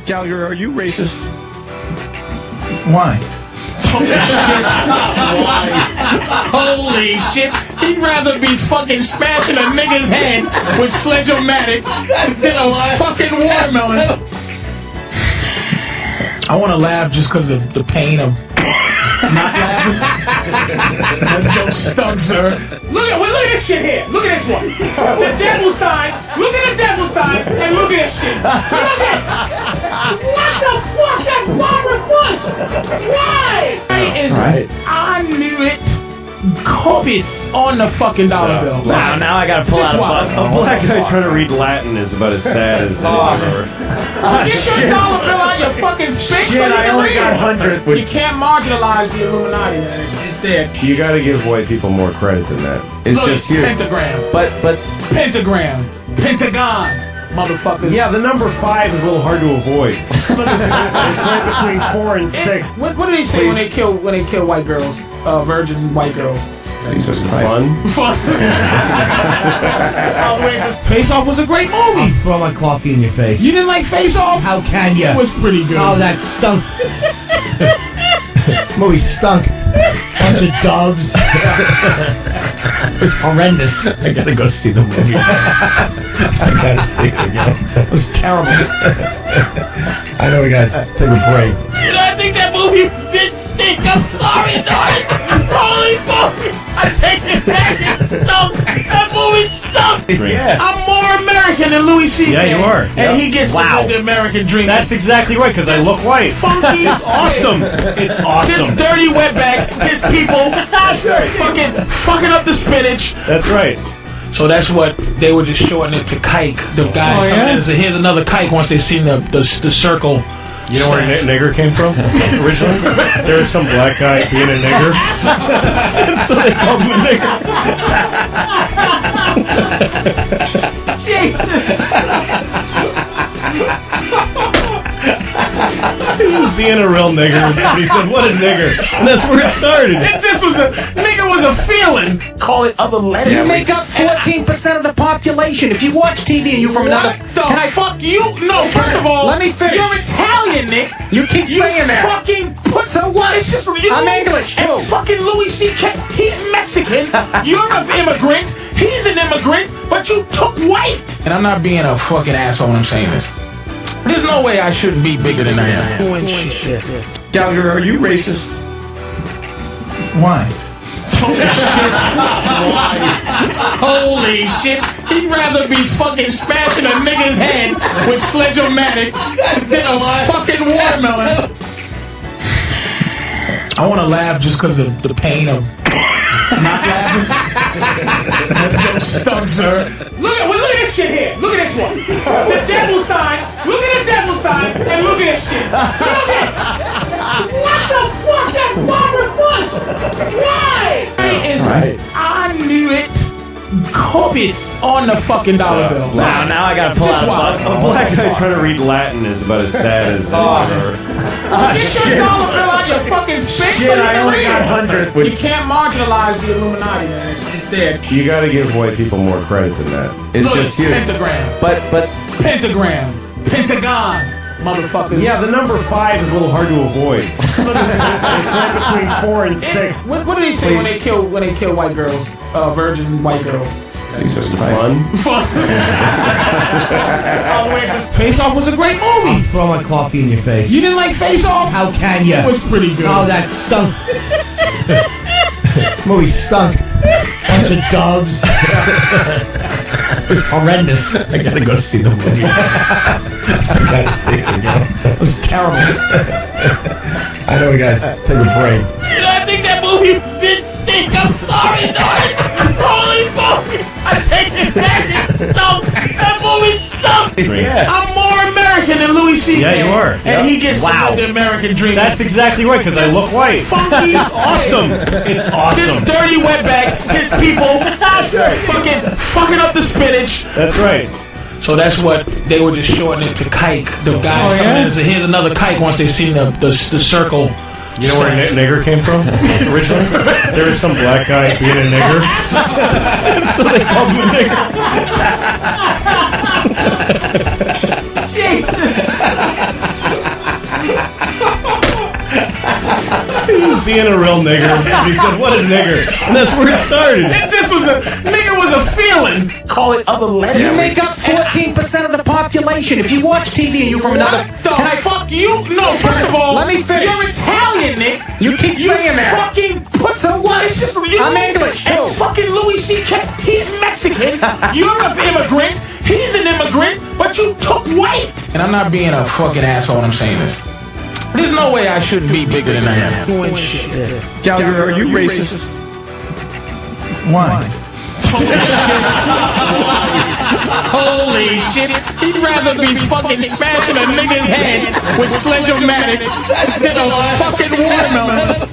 Gallagher, are you racist? Why? Holy shit. He'd rather be fucking smashing a nigga's head with sledge-o-matic than a fucking watermelon. I want to laugh just because of the pain of not laughing. That joke stunk, sir. Look at this shit here. Look at this one. The devil's sign. Look at the devil's sign and look at this shit. Look at what the fuck? That's Barbara Bush. Right. Right. I knew it. Copious on the fucking dollar bill. Now I gotta pull out a buck. A black guy trying to read Latin is about as sad as Get your dollar bill out your fucking spit. Shit, I only got 100. You can't marginalize the Illuminati, man. It's there. You gotta give white people more credit than that. It's Look, just huge. Pentagram. But Pentagram. Pentagon. Motherfuckers. Yeah, the number 5 is a little hard to avoid. It's right between 4 and 6. What do they say when they kill white girls? Virgin white girls. Jesus Christ. Fun? Face Off was a great movie. I'll throw my coffee in your face. You didn't like Face Off? How can you? It was pretty good. Oh, that stunk. Movie stunk. Bunch of doves. It was horrendous. I gotta go see the movie. I gotta see it again. It was terrible. I know we gotta take a break. You know, I think that movie did stink. I'm sorry, Norton. Holy fuck! I take it back. It stunk. That movie stunk. Yeah. I'm more American than Louis C.K. Yeah, you are. And he gets to live the American dream. That's exactly right, because I look white. Funky. It's awesome. It's awesome. This dirty wetback, his people, fucking up the spinach. That's right. So that's what they were just shortening it to kike. The guys coming in and say, here's another kike once they seen the circle. You know where nigger came from originally? There was some black guy being a nigger. So they called him a nigger. He was being a real nigger. And he said, what a nigger. And that's where it started. It just was nigger was a feeling. Call it other letters. You make up 14% of the population. If you watch TV and you're from another... What the fuck you? No, first of all, let me finish. You're Italian, Nick. You keep saying that. Fucking put so what? It's just you. I'm English. And fucking Louis C.K. He's Mexican. You're an immigrant. He's an immigrant, but you took white. And I'm not being a fucking asshole when I'm saying this. There's no way I shouldn't be bigger than I am. Gallagher, are you racist? Why? Holy shit. He'd rather be fucking smashing a nigga's head with sledge-o-matic than a fucking watermelon. I want to laugh just because of the pain of not laughing. That joke stunk, sir. Look at this shit here. Look at this one. The devil's sign. Look at the devil's sign and look at this shit. Look at what the fuck? That's Barbara Bush. Right. Right. I knew it. Copious on the fucking dollar bill. Now I gotta pull out a buck. A black guy trying to read Latin is about as sad as Get your dollar bill out your fucking spit. Shit, I only got 100. You can't marginalize the Illuminati, man. It's there. You gotta give white people more credit than that. It's Look, just huge. Pentagram. But Pentagram. Pentagon. Motherfuckers. Yeah, the number 5 is a little hard to avoid. It's right between 4 and 6. What do they say when they kill white girls? Virgin white girls. Jesus Christ. Fun? Face Off was a great movie. I'll throw my coffee in your face. You didn't like Face Off? How can you? It was pretty good. Oh, that stunk. Movie stunk. Bunch of doves. It was horrendous. I gotta go see the movie. I gotta see it again. It was terrible. I know we gotta take a break. You know, I think that movie did stink. I'm sorry, Norton. Holy fuck! I take it back. It stunk. That movie stunk. Yeah. I'm more American than Louis C.K. Yeah, you are. And he gets to live the American dream. That's exactly right, because I look white. Funky. It's awesome. It's awesome. This dirty wetback, his people, fucking up the spinach. That's right. So that's what they were just shortening it to kike. The guys coming in and say, here's another kike once they seen the circle. You know where nigger came from originally? There was some black guy being a nigger. So they called him a nigger. Jesus. He was being a real nigger. He said, "What a nigger," and that's where it started. It just was nigger was a feeling. Call it other letters. You make up 14% of the population. If you watch TV and you're from another... Fuck you? No, first of all, Let me finish. You're Italian, Nick. You keep saying that. Fucking put so what? It's just you. I'm English, And too. fucking Louis C.K. He's Mexican. You're an immigrant. He's an immigrant, but you took white. And I'm not being a fucking asshole when I'm saying this. There's no way I shouldn't be bigger than I am. Gallagher, are you racist? Why? Holy shit. He'd rather be fucking smashing a nigga's head with sledge-o-matic than a fucking watermelon.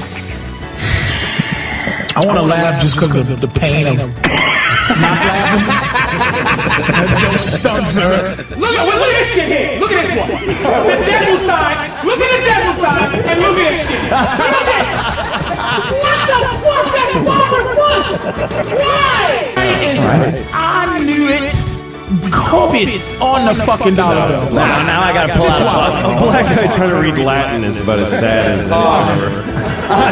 I want to laugh just because of the pain of not laughing. That joke stunk, sir. Look at this shit here. Look at this one. The devil side. Look at the devil side. And look at this shit. Look at it. What the fuck? That's marvelous. Why? I knew it. Copious on the fucking dollar bill. Now I gotta pull out a buck. A black guy trying to read Latin is about as sad as ever.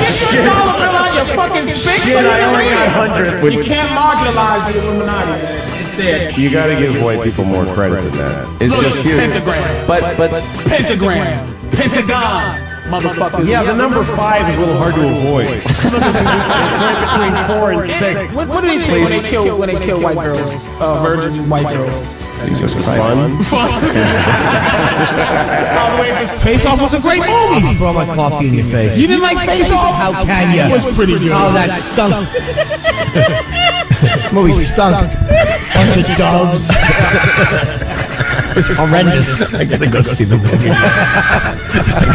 Get your dollar bill out your fucking face. Shit, I only got 100. You can't marginalize the Illuminati. It's dead. You gotta give white people more credit than that. It's Look, just huge. pentagram. But Pentagram. Pentagon. Motherfuckers. Yeah, the number 5 is a little hard to avoid. It's right between 4 and 6. What do they say when they kill white girls? Virgin white girls. It's just fun. Face Off was a great movie. I'll throw my coffee in your face. You didn't like Face Off? How can you? It was pretty good. Oh, that stunk. Movie stunk. Bunch of dogs. It was horrendous. I gotta go see the movie. I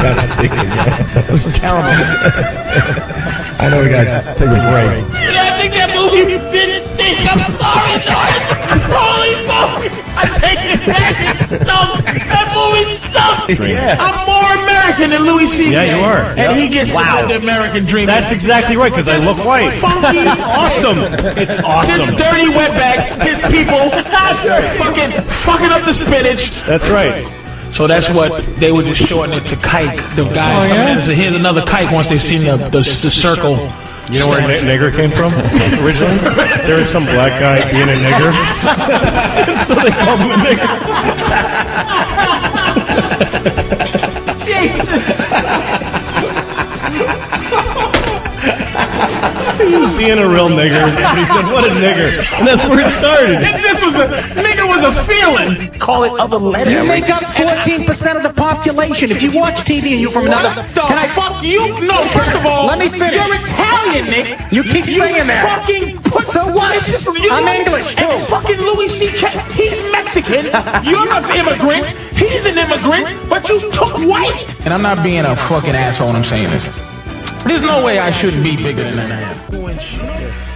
gotta see it again. It was terrible. I know we gotta take a break. Yeah, I think that movie didn't stink. I'm sorry, Lord. Holy fuck! I take it back. It stunk. That movie stunk. Yeah. I'm more American than Louis C.K. Yeah, you are. And he gets to live the American dream. That's exactly right, because I look white. Funky. It's awesome. It's This awesome. dirty wetback, his people, fucking up the spinach. That's right. So that's what they were just shorten it to kike. The guys coming in and say, here's another kike once they seen the circle. You know where nigger came from originally? There was some black guy being a nigger. So they called him a nigger. He was being a real nigger. He said, "What a nigger," and that's where it started. It just was nigger was a feeling. Call it other letters. You make up 14% of the population. If you watch TV and you're from another... Fuck you? No, first of all, Let me finish. You're Italian, Nick. You keep saying that. Fucking put so what? It's just you. I'm English, too. And fucking Louis C.K. He's Mexican. You're an immigrant. He's an immigrant, but you took white. And I'm not being a fucking asshole when I'm saying this. There's no way I shouldn't be bigger than I am.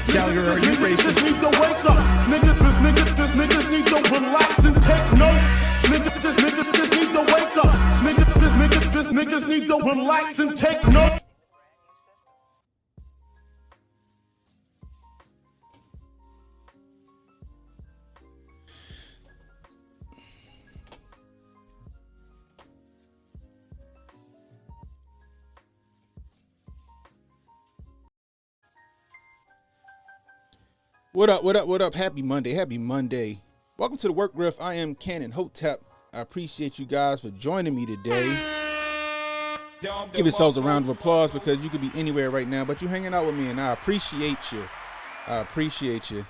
Gallagher, are you racist? Need to wake up. Niggas need to relax and take notes. Niggas need to wake up. Niggas need to relax and take notes. What up, what up, what up? Happy Monday, happy Monday. Welcome to the Work Grift. I am Canon Hotep. I appreciate you guys for joining me today. Give yourselves a round of applause because you could be anywhere right now, but you're hanging out with me and I appreciate you. I appreciate you.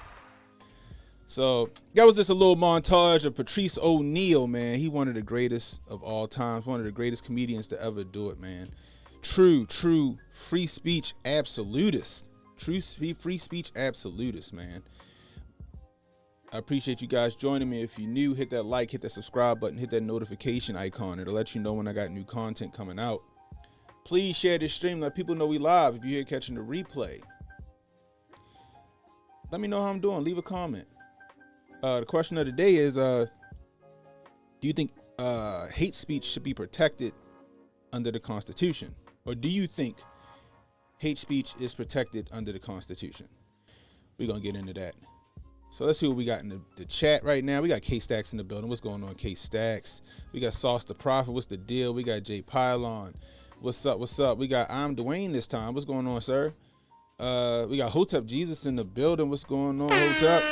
So that was just a little montage of Patrice O'Neal, man. He one of the greatest of all times, one of the greatest comedians to ever do it, man. True free speech absolutist. Free speech absolutist, man. I appreciate you guys joining me. If you're new, hit that like, hit that subscribe button, hit that notification icon. It'll let you know when I got new content coming out. Please share this stream. Let people know we live if you're here catching the replay. Let me know how I'm doing. Leave a comment. The question of the day is, do you think hate speech should be protected under the Constitution? Or do you think hate speech is protected under the Constitution? We're going to get into that So let's see what we got in the chat right now. We got K-Stacks in the building. What's going on, K-Stacks? We got Sauce the Prophet. What's the deal? We got Jay Pylon. What's up? What's up? We got I'm Dwayne this time. What's going on, sir? We got Hotep Jesus in the building. What's going on, Hotep?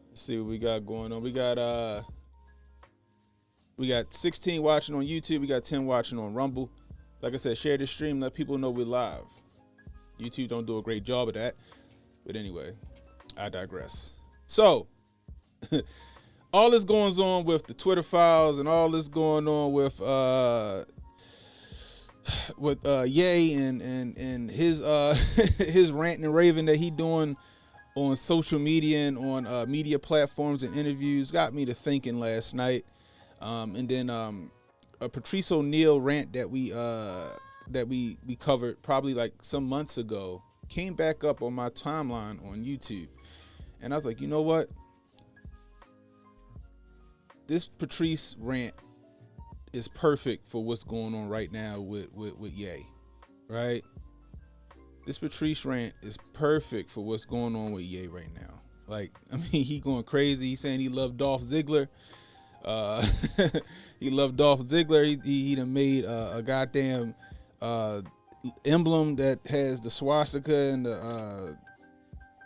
Let's see what we got going on. We got 16 watching on YouTube. We got 10 watching on Rumble. Like I said, share this stream. Let people know we're live. YouTube don't do a great job of that. But anyway, I digress. So, all this going on with the Twitter files and all this going on with Ye and his his ranting and raving that he doing on social media and on media platforms and interviews got me to thinking last night. And then a Patrice O'Neal rant that we covered probably like some months ago came back up on my timeline on YouTube. And I was like, you know what? This Patrice rant is perfect for what's going on right now with Ye, right? This Patrice rant is perfect for what's going on with Ye right now. Like, I mean, he going crazy. He's saying he loved Dolph Ziggler. He loved Dolph Ziggler. He done made a goddamn emblem that has the swastika and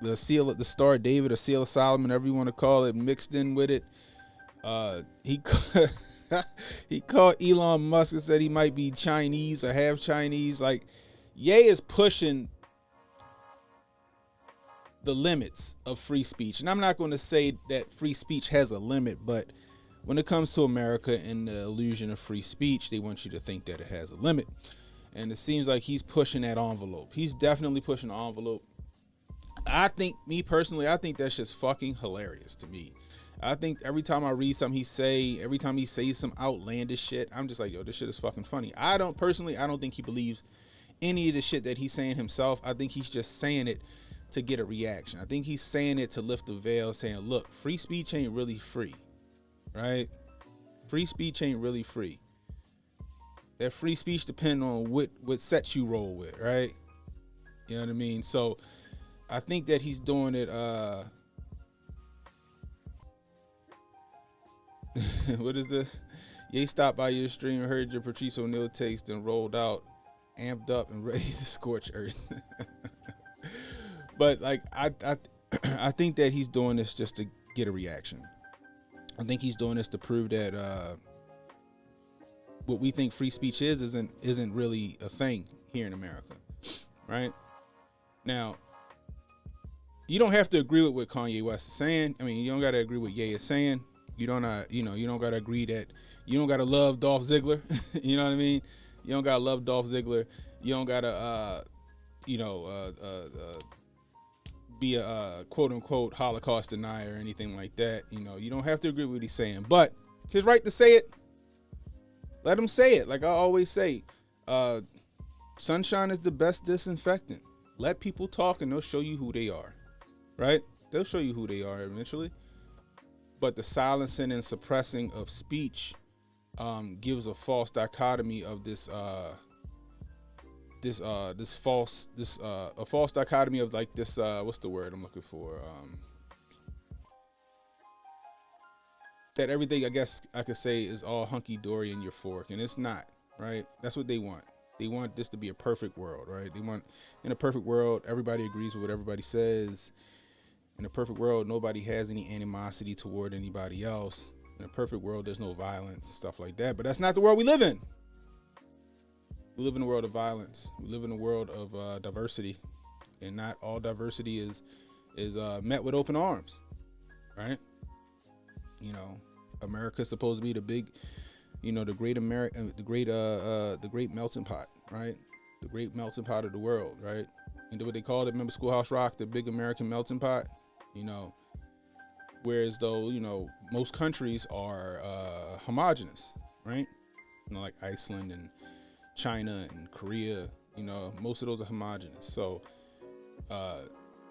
the seal of the Star of David or Seal of Solomon, whatever you want to call it, mixed in with it. He called Elon Musk and said he might be Chinese or half Chinese. Like, Ye is pushing the limits of free speech. And I'm not going to say that free speech has a limit, but when it comes to America and the illusion of free speech, they want you to think that it has a limit. And it seems like he's pushing that envelope. He's definitely pushing the envelope. I think, me personally, I think that's just fucking hilarious to me. I think every time I read something every time he says some outlandish shit, I'm just like, yo, this shit is fucking funny. I don't think he believes any of the shit that he's saying himself. I think he's just saying it to get a reaction. I think he's saying it to lift the veil, saying, look, free speech ain't really free, right? Free speech ain't really free. That free speech depends on what sets you roll with, right? You know what I mean? So I think that he's doing it, what is this? Ye stopped by your stream, heard your Patrice O'Neal takes, then rolled out, amped up and ready to scorch earth. But like I think that he's doing this just to get a reaction. I think he's doing this to prove that what we think free speech isn't really a thing here in America, right? Now, you don't have to agree with what Kanye West is saying. I mean, you don't got to agree with Ye is saying. You don't got to agree that you don't got to love Dolph Ziggler. You know what I mean? You don't got to love Dolph Ziggler. You don't got to, be a quote unquote Holocaust denier or anything like that. You know, you don't have to agree with what he's saying, but his right to say it. Let him say it. Like I always say, sunshine is the best disinfectant. Let people talk and they'll show you who they are, right? They'll show you who they are eventually. But the silencing and suppressing of speech gives a false dichotomy of a false dichotomy of like this. What's the word I'm looking for? That everything I guess I could say is all hunky dory in your fork, and it's not, right? That's what they want. They want this to be a perfect world, right? They want, in a perfect world, everybody agrees with what everybody says. In a perfect world, nobody has any animosity toward anybody else. In a perfect world, there's no violence, stuff like that. But that's not the world we live in. We live in a world of violence. We live in a world of diversity, and not all diversity is met with open arms, right? You know, America's supposed to be the big, the great America, the great melting pot, right? The great melting pot of the world, right? And what they called it, remember Schoolhouse Rock, the big American melting pot, whereas though, most countries are homogenous, right? Like Iceland and China and Korea, most of those are homogenous. So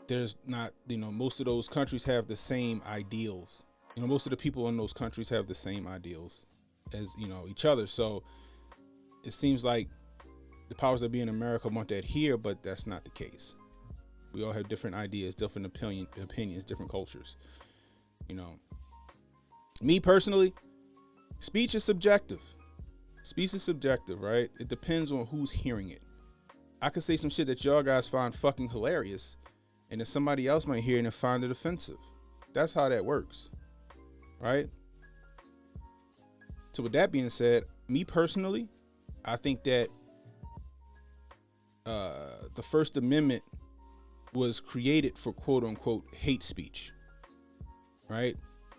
there's not, most of those countries have the same ideals. Most of the people in those countries have the same ideals as, each other. So it seems like the powers that be in America want that here, but that's not the case. We all have different ideas, different opinions, different cultures. You know, me personally, speech is subjective. Speech is subjective, right? It depends on who's hearing it. I could say some shit that y'all guys find fucking hilarious, and then somebody else might hear it and find it offensive. That's how that works, right? So with that being said, me personally, I think that the First Amendment was created for quote unquote hate speech, right?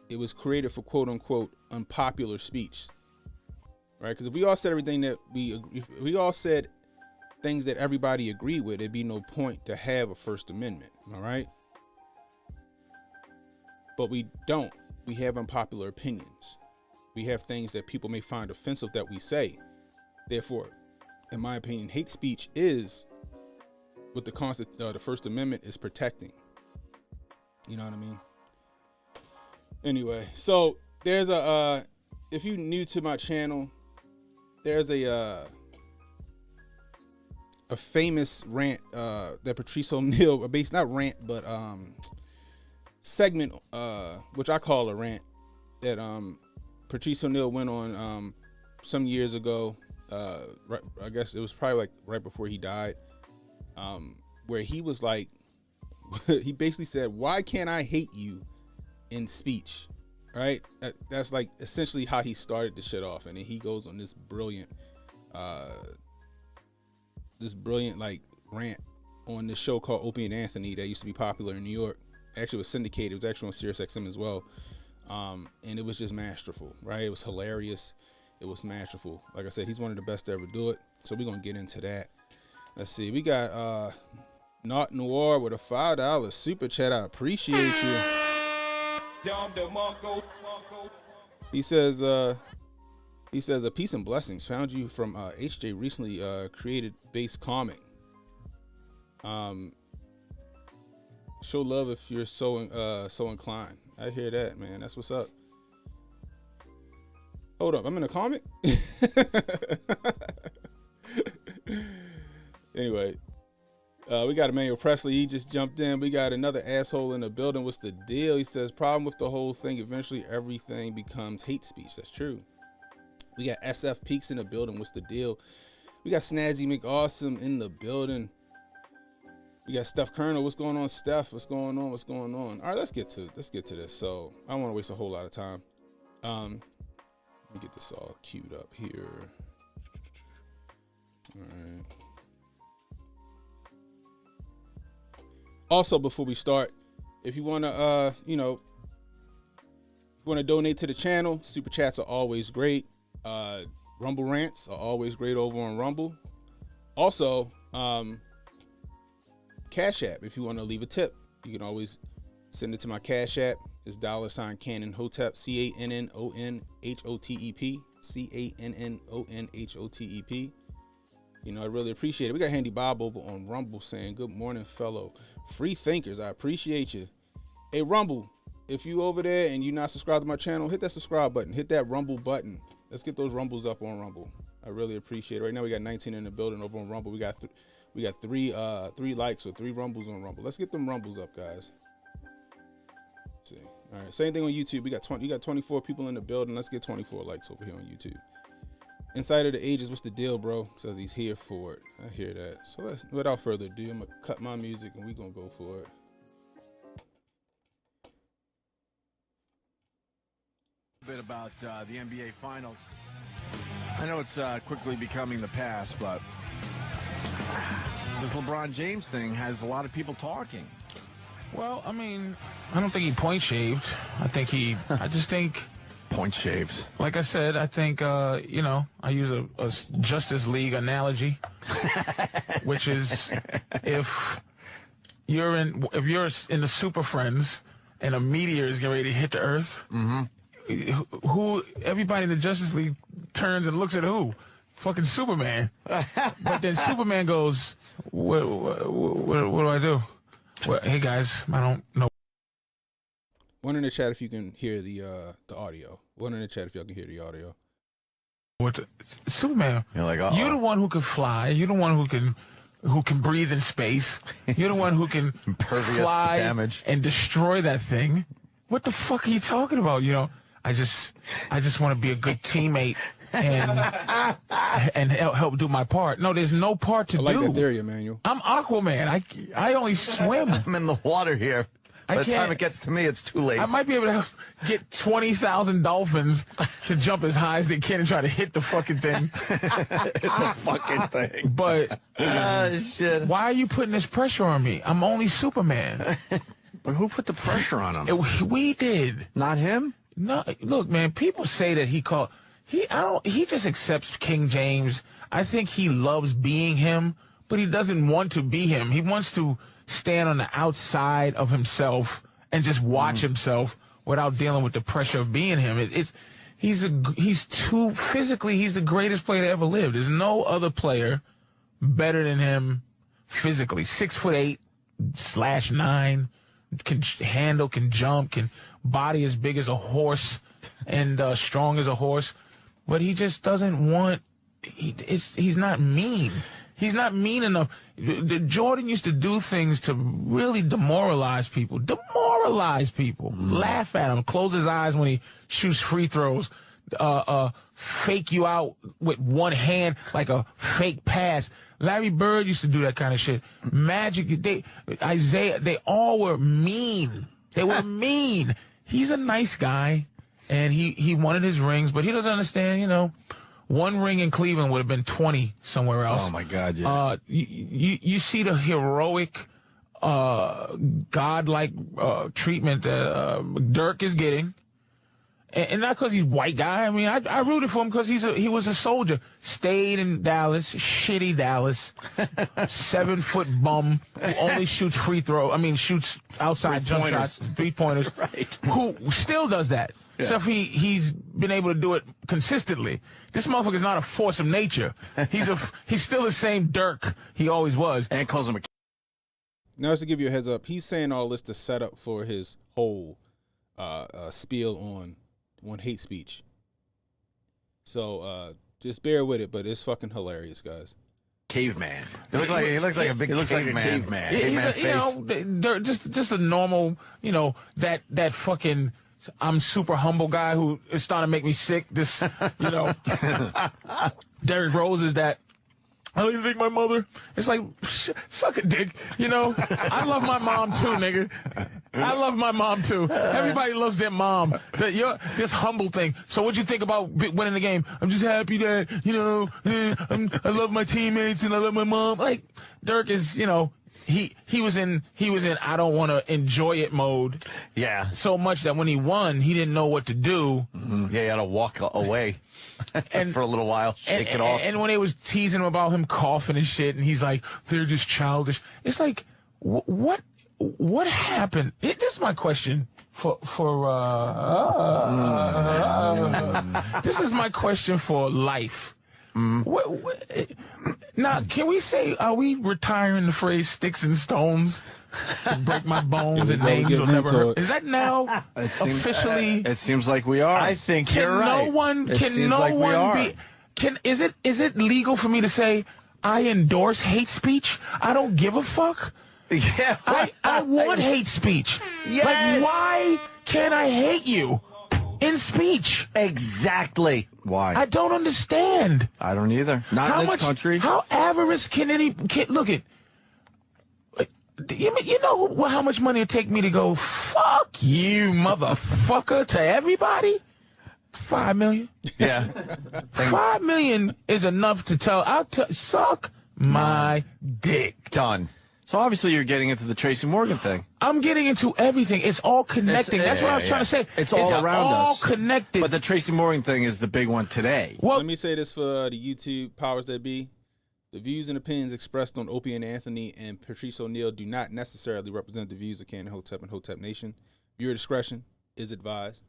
It was created for quote unquote unpopular speech, right? Because if we all said everything that if we all said things that everybody agreed with, there'd be no point to have a First Amendment, all right? But we don't. We have unpopular opinions. We have things that people may find offensive that we say. Therefore, in my opinion, hate speech is what the First Amendment is protecting. You know what I mean? Anyway, so there's if you're new to my channel, there's a famous rant that Patrice O'Neal, not rant, but segment, which I call a rant, that Patrice O'Neal went on some years ago. I guess it was probably like right before he died, where he was like, he basically said, "Why can't I hate you in speech?" Right? That's like essentially how he started the shit off, and then he goes on this brilliant like rant on this show called Opie and Anthony that used to be popular in New York. Actually, it was syndicated. It was actually on SiriusXM as well, and it was just masterful, right? It was hilarious. It was masterful. Like I said, he's one of the best to ever do it. So we're gonna get into that. Let's see. We got Not Noir with a $5 super chat. I appreciate you. He says a peace and blessings. Found you from HJ recently created base comic. Show love if you're so inclined. I hear that, man. That's what's up. Hold up, I'm in a comic. Anyway, we got Emmanuel Presley. He just jumped in. We got another asshole in the building. What's the deal? He says, problem with the whole thing, eventually everything becomes hate speech. That's true. We got SF Peaks in the building. What's the deal? We got Snazzy McAwesome in the building. We got Steph Colonel. What's going on, Steph? What's going on? What's going on? All right, let's get to this. So I don't want to waste a whole lot of time. Let me get this all queued up here. All right. Also, before we start, if you want to, donate to the channel, super chats are always great. Rumble rants are always great over on Rumble. Also, Cash App. If you want to leave a tip, you can always send it to my Cash App. It's $Cannon Hotep, CANNONHOTEP, CANNONHOTEP. You know, I really appreciate it. We got Handy Bob over on Rumble saying, good morning, fellow free thinkers. I appreciate you. Hey, Rumble, if you over there and you're not subscribed to my channel, hit that subscribe button. Hit that Rumble button. Let's get those Rumbles up on Rumble. I really appreciate it. Right now we got 19 in the building over on Rumble. We got three likes or 3 Rumbles on Rumble. Let's get them Rumbles up, guys. Let's see. All right, same thing on YouTube. You got 24 people in the building. Let's get 24 likes over here on YouTube. Inside of the Ages, what's the deal, bro? Says he's here for it. I hear that. So without further ado, I'm gonna cut my music and we're gonna go for it. A bit about the NBA Finals. I know it's quickly becoming the past, but this LeBron James thing has a lot of people talking. Well, I mean, I don't think he point shaved. I just think point shaves. Like I said, I think I use a Justice League analogy, which is if you're in the Super Friends and a meteor is getting ready to hit the Earth, everybody in the Justice League turns and looks at who? Fucking Superman. But then Superman goes, what do I do? Well, hey guys, I don't know. One in the chat if you can hear the audio. One in the chat if y'all can hear the audio. Superman? You're like, you're the one who can fly. You're the one who can who can breathe in space. You're the one who can Impervious to fly damage. and destroy that thing. What the fuck are you talking about? You know, I just want to be a good teammate and help do my part. No, there's no part to do. I like that theory, Emmanuel. I'm Aquaman. I only swim. I'm in the water here. By the time can't- it gets to me, it's too late. I might be able to get 20,000 dolphins to jump as high as they can and try to hit the fucking thing. the fucking thing. But Shit. why are you putting this pressure on me? I'm only Superman. But who put the pressure on him? We did. Not him? No, look, man. People say that he just accepts King James. I think he loves being him, but he doesn't want to be him. He wants to stand on the outside of himself and just watch himself without dealing with the pressure of being him. He's the greatest player that ever lived. There's no other player better than him physically. 6'8", 6'9", can handle, can jump, can body as big as a horse and strong as a horse. But he just doesn't want. He's not mean. He's not mean enough. Jordan used to do things to really demoralize people. Laugh at him. Close his eyes when he shoots free throws. Fake you out with one hand like a fake pass. Larry Bird used to do that kind of shit. Magic, Isaiah, they all were mean. They were mean. He's a nice guy, and he wanted his rings, but he doesn't understand, you know. One ring in Cleveland would have been 20 somewhere else. Oh, my God, yeah. You see the heroic, godlike treatment that Dirk is getting. And not because he's a white guy. I mean, I rooted for him because he was a soldier. Stayed in Dallas, shitty Dallas, 7-foot bum who only shoots shoots outside jump shots, 3-pointers, Right. who still does that. Yeah. Except he's been able to do it consistently. This motherfucker's not a force of nature. He's still the same Dirk he always was. And calls him a... Now, just to give you a heads up, he's saying all this to set up for his whole spiel on hate speech. So just bear with it, but it's fucking hilarious, guys. Caveman. He looks like a big caveman. Caveman. Yeah, Caveman face. Just a normal, that fucking I'm super humble guy who is starting to make me sick. This, Derrick Rose is that. I don't even think my mother. It's like, suck a dick. I love my mom too, nigga. I love my mom too. Everybody loves their mom. This humble thing. So what'd you think about winning the game? I'm just happy that, I love my teammates and I love my mom. Like, Dirk is, he was in I don't want to enjoy it mode. Yeah. So much that when he won, he didn't know what to do. Yeah, you had to walk away for a little while, shake it off. And when they was teasing him about him coughing and shit, and he's like, they're just childish. It's like, what happened? This is my question this is my question for life. Now, can we say, are we retiring the phrase sticks and stones? Break my bones and names will never hurt. Is that now officially? It seems like we are. I think you're right. Is it legal for me to say, I endorse hate speech? I don't give a fuck. Yeah. I want hate speech. Yes. Like, why can't I hate you in speech? Exactly. Why? I don't understand. I don't either. Not in this country. How avarice can look at? You know how much money it take me to go, fuck you, motherfucker, to everybody? $5 million. Yeah. $5 million is enough to tell. Suck my dick. Done. So obviously you're getting into the Tracy Morgan thing. I'm getting into everything. It's all connecting. That's what I was trying to say. It's all around us. All connected. But the Tracy Morgan thing is the big one today. Well, let me say this for the YouTube powers that be. The views and opinions expressed on Opie and Anthony and Patrice O'Neal do not necessarily represent the views of Ken Hotep and Hotep Nation. Viewer discretion is advised.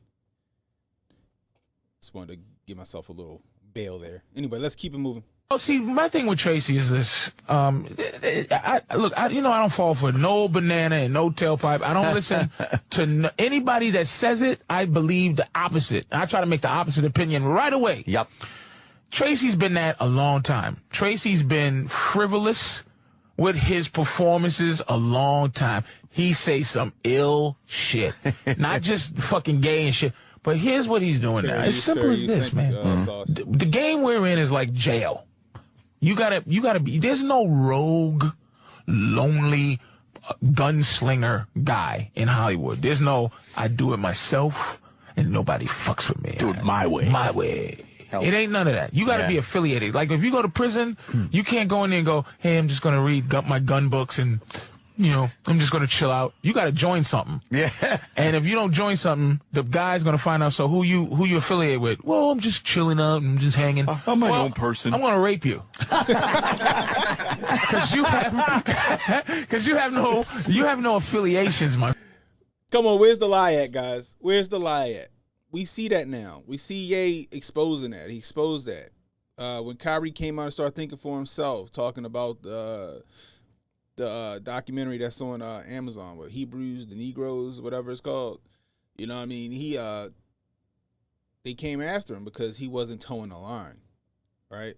Just wanted to give myself a little bail there. Anyway, let's keep it moving. Oh, see, my thing with Tracy is this. I don't fall for no banana and no tailpipe. I don't listen to anybody that says it. I believe the opposite. I try to make the opposite opinion right away. Yep. Tracy's been that a long time. Tracy's been frivolous, with his performances a long time. He say some ill shit. Not just fucking gay and shit, but here's what he's doing now. As simple as this, man. The game we're in is like jail. You gotta be, there's no rogue, lonely gunslinger guy in Hollywood. There's no, I do it myself and nobody fucks with me. Do it my way. My way. It ain't none of that. You got to be affiliated. Like, if you go to prison, you can't go in there and go, hey, I'm just going to read my gun books and, you know, I'm just going to chill out. You got to join something. Yeah. And if you don't join something, the guy's going to find out, so who you affiliate with? Well, I'm just chilling out. I'm just hanging. I'm my own person. I'm going to rape you. Because you have no affiliations, my. Come on, where's the lie at, guys? Where's the lie at? We see that now. We see Ye exposing that. He exposed that. When Kyrie came out and started thinking for himself, talking about the documentary that's on Amazon with Hebrews, the Negroes, whatever it's called. You know what I mean? They came after him because he wasn't towing the line, right?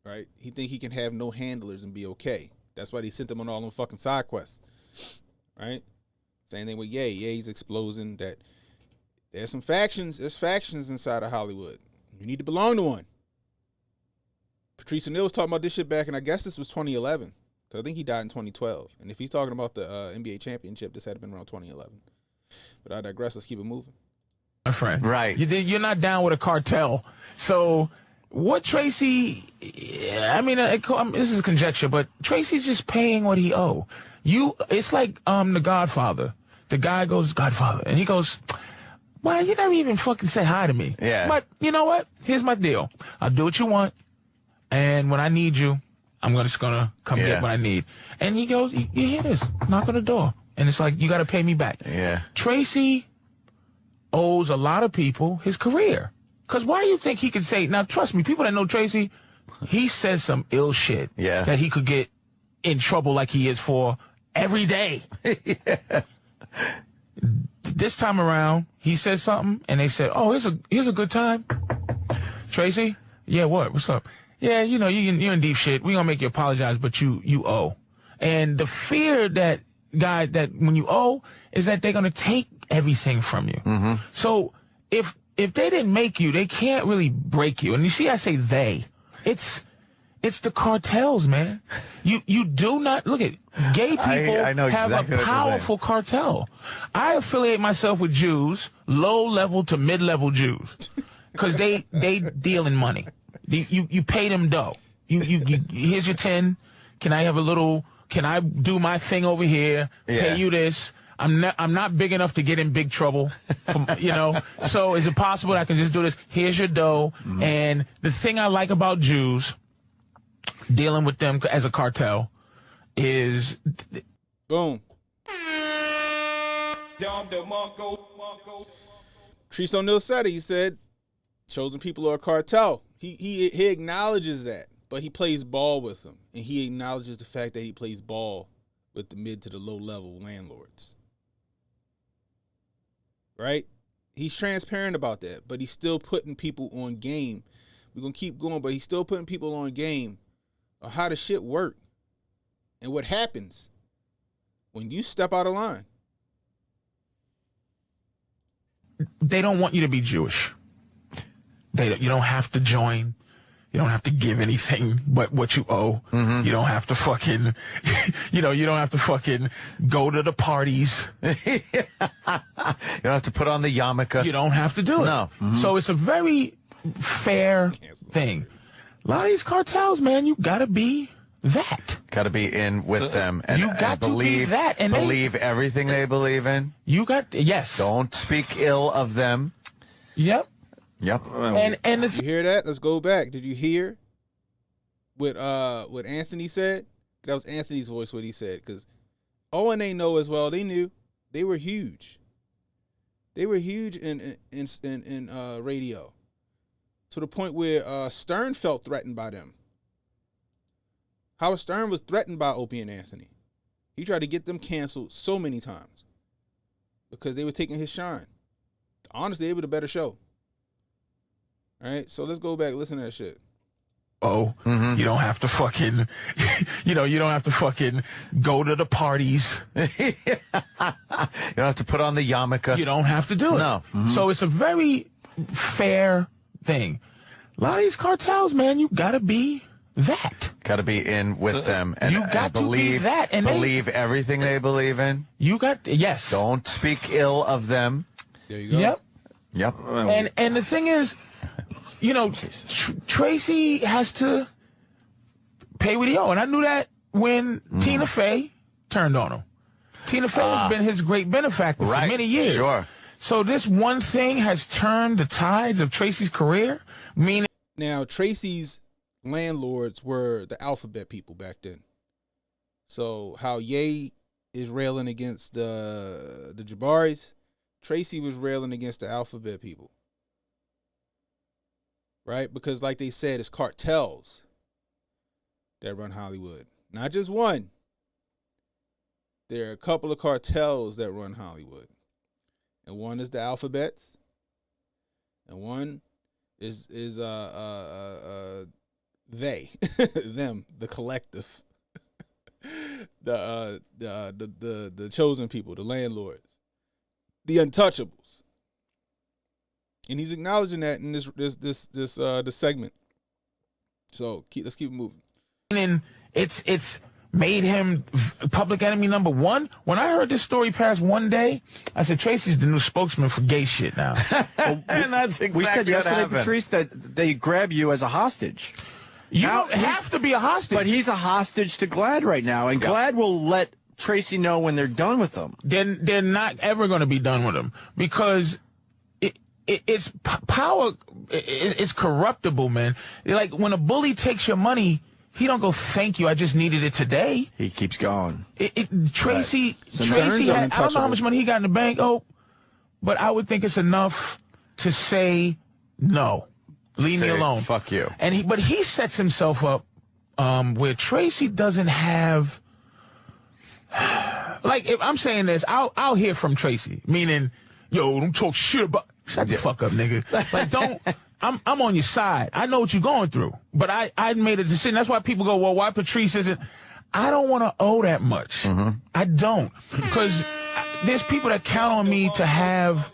Right? He think he can have no handlers and be okay. That's why they sent him on all them fucking side quests, right? Same thing with Ye. Ye's exposing that there's factions inside of Hollywood. You need to belong to one. Patrice O'Neal was talking about this shit back, and I guess this was 2011. Because I think he died in 2012. And if he's talking about the NBA championship, this had been around 2011. But I digress. Let's keep it moving. My friend. Right. You're not down with a cartel. So what Tracy, I mean, this is conjecture, but Tracy's just paying what he owe. It's like The Godfather. The guy goes, Godfather. And he goes, well, you never even fucking said hi to me. Yeah. But you know what? Here's my deal. I'll do what you want. And when I need you, I'm just going to come get what I need. And he goes, you hear this? Knock on the door. And it's like, you got to pay me back. Yeah. Tracy owes a lot of people his career. Because why do you think he could say, now trust me, people that know Tracy, he says some ill shit that he could get in trouble like he is for every day. This time around, he said something, and they said, oh, here's a good time. Tracy? Yeah, what? What's up? Yeah, you know, you're in deep shit. We gonna make you apologize, but you owe. And the fear that when you owe is that they're gonna take everything from you. Mm-hmm. So if they didn't make you, they can't really break you. And you see, I say they. It's the cartels, man. You do not look at gay people I know have exactly a powerful cartel. I affiliate myself with Jews, low level to mid level Jews, because they deal in money. You pay them dough. You here's your 10. Can I have a little? Can I do my thing over here? Pay you this. I'm not big enough to get in big trouble, So is it possible that I can just do this? Here's your dough. Mm-hmm. And the thing I like about Jews, dealing with them as a cartel, is boom. Patrice O'Neal said it. He said, chosen people are a cartel. He acknowledges that, but he plays ball with them, and he acknowledges the fact that he plays ball with the mid to the low level landlords. Right? He's transparent about that, but he's still putting people on game. We're gonna keep going, but he's still putting people on game of how the shit work and what happens when you step out of line. They don't want you to be Jewish. You don't have to join. You don't have to give anything but what you owe. Mm-hmm. You don't have to fucking, you don't have to fucking go to the parties. You don't have to put on the yarmulke. You don't have to do it. No. Mm-hmm. So it's a very fair thing. A lot of these cartels, man, you gotta be that. Got to be in with them. And, you got to be that. And believe everything they believe in. Yes. Don't speak ill of them. Yep. Yep. And you hear that? Let's go back. Did you hear what Anthony said? That was Anthony's voice, what he said. Because Owen they know as well. They knew they were huge. They were huge in radio, to the point where Stern felt threatened by them. Howard Stern was threatened by Opie and Anthony. He tried to get them canceled so many times because they were taking his shine. Honestly, they were the better show. All right, so let's go back. Listen to that shit. Oh, you don't have to fucking, you don't have to fucking go to the parties. You don't have to put on the yarmulke. You don't have to do it. No. So it's a very fair thing. A lot of these cartels, man, you gotta be that. Got to be in with them. And, you got to be that. And believe everything they believe in. You got, yes. Don't speak ill of them. There you go. Yep. Yep. And the thing is, Tracy has to pay what he owes. And I knew that when Tina Fey turned on him. Tina Fey has been his great benefactor for many years. Sure. So this one thing has turned the tides of Tracy's career. Meaning, now Tracy's landlords were the alphabet people back then. So how Ye is railing against the Jabaris, Tracy was railing against the alphabet people. Right? Because like they said, it's cartels that run Hollywood. Not just one. There are a couple of cartels that run Hollywood. And one is the alphabets. And one is they, them, the collective, the chosen people, the landlords, the untouchables, and he's acknowledging that in this segment. So let's keep moving. And it's made him public enemy number one. When I heard this story past one day, I said, Tracy's the new spokesman for gay shit now. And that's exactly we said yesterday, what happened. Patrice, that they grab you as a hostage. You don't have to be a hostage. But he's a hostage to GLAAD right now, and GLAAD will let Tracy know when they're done with him. They're not ever going to be done with him because it's power. It's corruptible, man. Like when a bully takes your money, he don't go, thank you, I just needed it today. He keeps going. Tracy, Right. So Tracy now- had, I don't know how much money he got in the bank, but I would think it's enough to say no. Leave me alone. Fuck you. But he sets himself up where Tracy doesn't have. Like if I'm saying this, I'll hear from Tracy, meaning, yo, don't talk shit about. Shut the fuck up, nigga. Like don't. I'm on your side. I know what you're going through, but I made a decision. That's why people go, well, why Patrice isn't? I don't want to owe that much. I don't, because there's people that count on me to have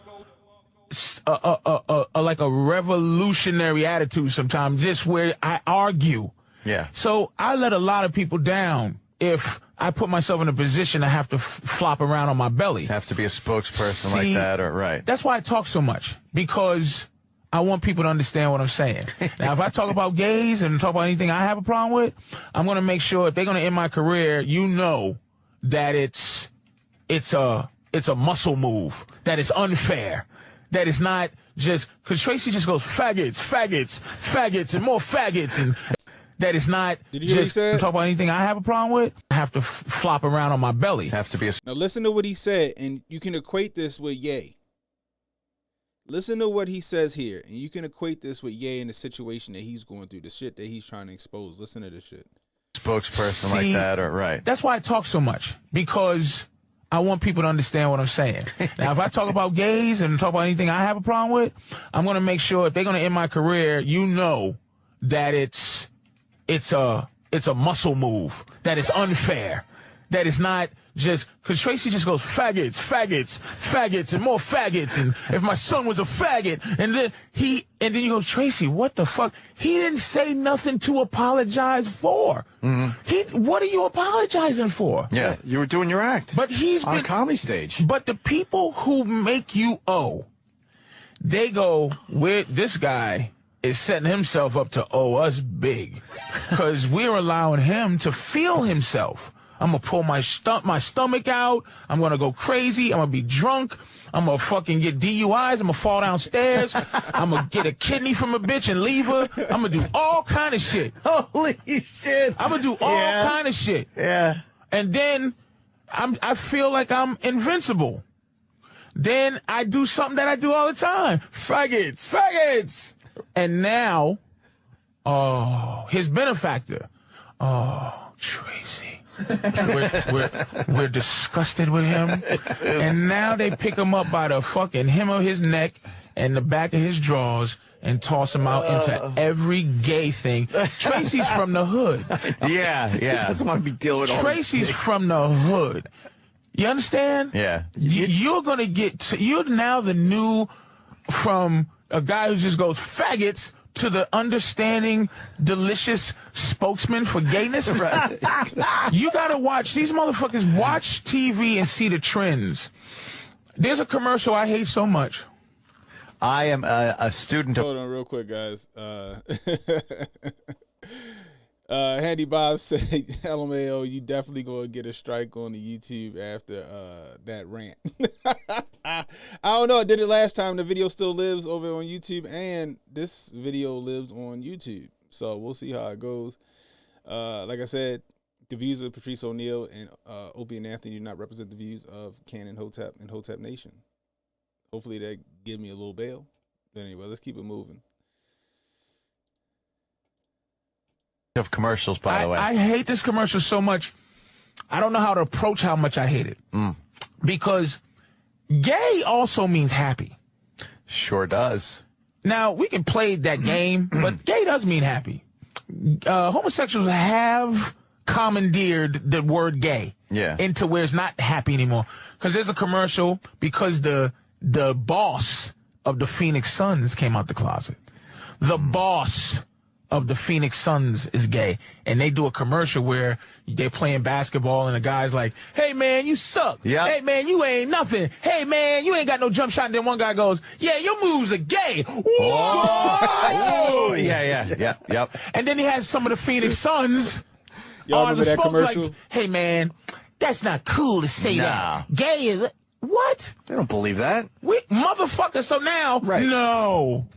like a revolutionary attitude sometimes, just where I argue. Yeah. So I let a lot of people down if I put myself in a position to have to flop around on my belly. Have to be a spokesperson like that, or right. That's why I talk so much, because I want people to understand what I'm saying. Now, if I talk about gays and talk about anything I have a problem with, I'm going to make sure if they're going to end my career, that it's a muscle move, that it's unfair, that it's not just, because Tracy just goes faggots, faggots, faggots, and more faggots, and that it's not Did you hear what he just said? talk about anything I have a problem with. I have to flop around on my belly. Have to be a. Now listen to what he said, and you can equate this with Ye. Listen to what he says here, and you can equate this with Ye in the situation that he's going through, the shit that he's trying to expose. Listen to this shit. Spokesperson like that, or right. That's why I talk so much, because I want people to understand what I'm saying. Now, if I talk about gays and talk about anything I have a problem with, I'm going to make sure if they're going to end my career, that it's a muscle move, that it's unfair, that it's not just, because Tracy just goes faggots, faggots, faggots, and more faggots, and if my son was a faggot, and then you go, Tracy, what the fuck? He didn't say nothing to apologize for. What are you apologizing for? Yeah. You were doing your act. But he's on been, a comedy stage. But the people who make you owe, they go, this guy is setting himself up to owe us big, because we're allowing him to feel himself. I'm going to pull my stomach out. I'm going to go crazy. I'm going to be drunk. I'm going to fucking get DUIs. I'm going to fall downstairs. I'm going to get a kidney from a bitch and leave her. I'm going to do all kind of shit. Holy shit. I'm going to do all kind of shit. Yeah. And then I feel like I'm invincible. Then I do something that I do all the time. Faggots, faggots. And now, his benefactor. Tracy. We're disgusted with him. And now they pick him up by the fucking hem of his neck in the back of his drawers and toss them out into every gay thing. Tracy's from the hood. Yeah. He doesn't want to be dealing with all Tracy's from the hood. You understand? Yeah. You're going to get, you're now the new, from a guy who just goes faggots to the understanding, delicious spokesman for gayness. Right. You got to watch, these motherfuckers watch TV and see the trends. There's a commercial I hate so much. I am a student of... Hold on real quick, guys. Handy Bob said, LMAO, you definitely going to get a strike on the YouTube after that rant. I don't know. I did it last time. The video still lives over on YouTube, and this video lives on YouTube. So we'll see how it goes. Like I said, the views of Patrice O'Neal and Opie and Anthony do not represent the views of Canon Hotep and Hotep Nation. Hopefully they give me a little bail. But anyway, let's keep it moving. Of commercials, by the way. I hate this commercial so much. I don't know how to approach how much I hate it. Because gay also means happy. Sure does. Now, we can play that game, but gay does mean happy. Homosexuals have commandeered the word gay into where it's not happy anymore. Because there's a commercial, because the boss of the Phoenix Suns came out the closet. The boss of the Phoenix Suns is gay, and they do a commercial where they're playing basketball and the guy's like, hey man, you suck. Yep. Hey man, you ain't nothing. Hey man, you ain't got no jump shot. And then one guy goes, yeah, your moves are gay. Oh, yep. And then he has some of the Phoenix Suns Y'all remember that commercial? Like, hey man, that's not cool to say that. Gay is what? They don't believe that. Motherfucker, so now no.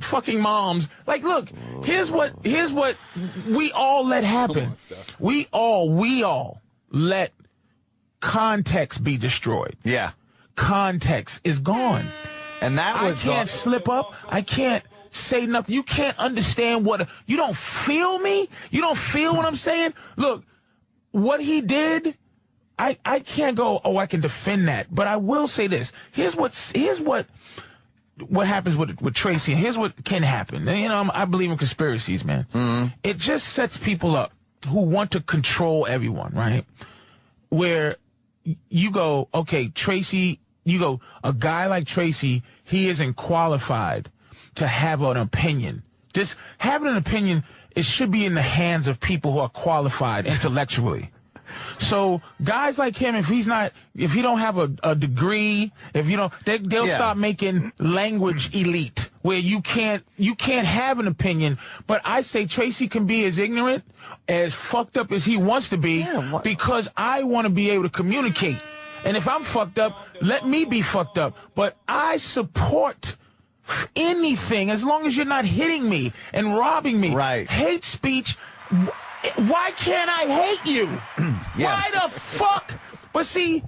Fucking moms. Like, look, here's what we all let happen. We all let context be destroyed. Yeah. Context is gone. And that was... I can't slip up. I can't say nothing. You can't understand what... You don't feel me? You don't feel what I'm saying? Look, what he did... I can't go, oh, I can defend that. But I will say this. Here's what happens with Tracy, and here's what can happen. And, you know, I believe in conspiracies, man. It just sets people up who want to control everyone, right? Where you go, okay, Tracy, a guy like Tracy, he isn't qualified to have an opinion. Just having an opinion, it should be in the hands of people who are qualified intellectually. So guys like him, if he don't have a degree, they'll start making language elite where you can't have an opinion. But I say Tracy can be as ignorant, as fucked up as he wants to be, because I want to be able to communicate. And if I'm fucked up, let me be fucked up. But I support anything as long as you're not hitting me and robbing me. Right. Hate speech. Why can't I hate you? Why the fuck? But see,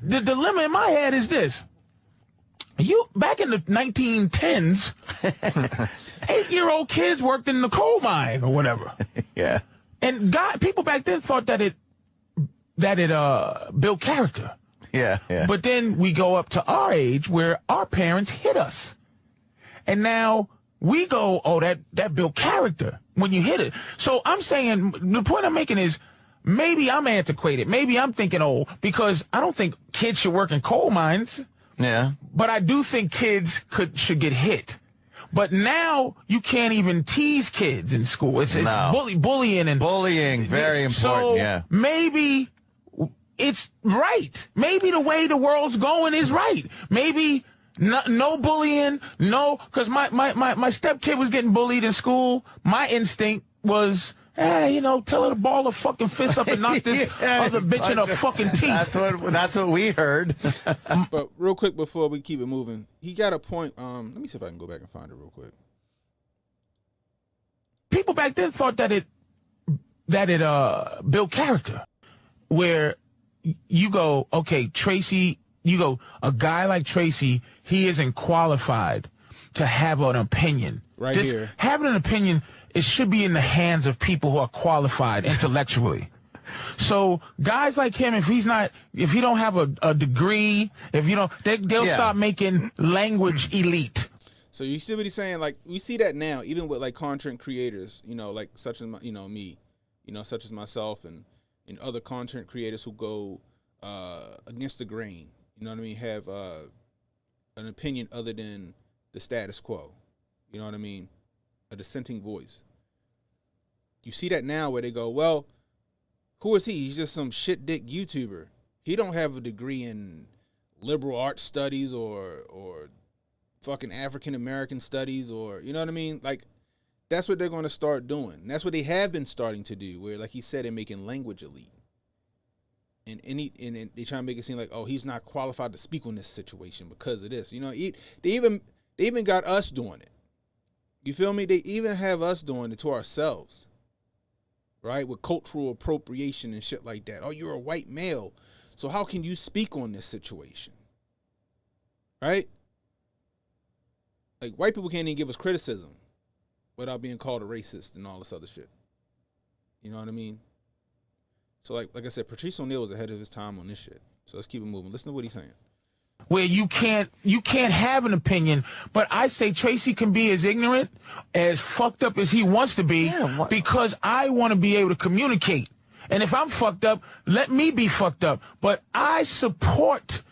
the dilemma in my head is this. Back in the 1910s, 8-year-old kids worked in the coal mine or whatever. Yeah. And people back then thought that it built character. Yeah. But then we go up to our age where our parents hit us. And now we go, oh, that built character when you hit it. So I'm saying, the point I'm making is, maybe I'm antiquated. Maybe I'm thinking old, because I don't think kids should work in coal mines. Yeah. But I do think kids should get hit. But now you can't even tease kids in school. It's bullying and bullying. Very important. So maybe it's right. Maybe the way the world's going is right. Maybe no bullying, because my stepkid was getting bullied in school. My instinct was, tell her to ball her fucking fist up and knock this other bitch in her fucking teeth. That's what we heard. But real quick before we keep it moving, he got a point. Let me see if I can go back and find it real quick. People back then thought that it built character, where you go, okay, Tracy. A guy like Tracy, he isn't qualified to have an opinion. Right here. Having an opinion, it should be in the hands of people who are qualified intellectually. So guys like him, if you don't have a degree, if you don't, they'll start making language elite. So you see what he's saying? Like, we see that now, even with like content creators, like such as me, such as myself and other content creators who go against the grain. You know what I mean? Have an opinion other than the status quo. You know what I mean? A dissenting voice. You see that now where they go, well, who is he? He's just some shit dick YouTuber. He don't have a degree in liberal arts studies or fucking African American studies, or you know what I mean? Like, that's what they're going to start doing. And that's what they have been starting to do, where, like he said, they're making language elite. And they try to make it seem like, oh, he's not qualified to speak on this situation because of this. They even got us doing it. You feel me? They even have us doing it to ourselves, right? With cultural appropriation and shit like that. Oh, you're a white male, so how can you speak on this situation, right? Like, white people can't even give us criticism without being called a racist and all this other shit. You know what I mean? So, like I said, Patrice O'Neal was ahead of his time on this shit. So let's keep it moving. Listen to what he's saying. Where you can't have an opinion, but I say Tracy can be as ignorant, as fucked up as he wants to be, because I want to be able to communicate. And if I'm fucked up, let me be fucked up. But I support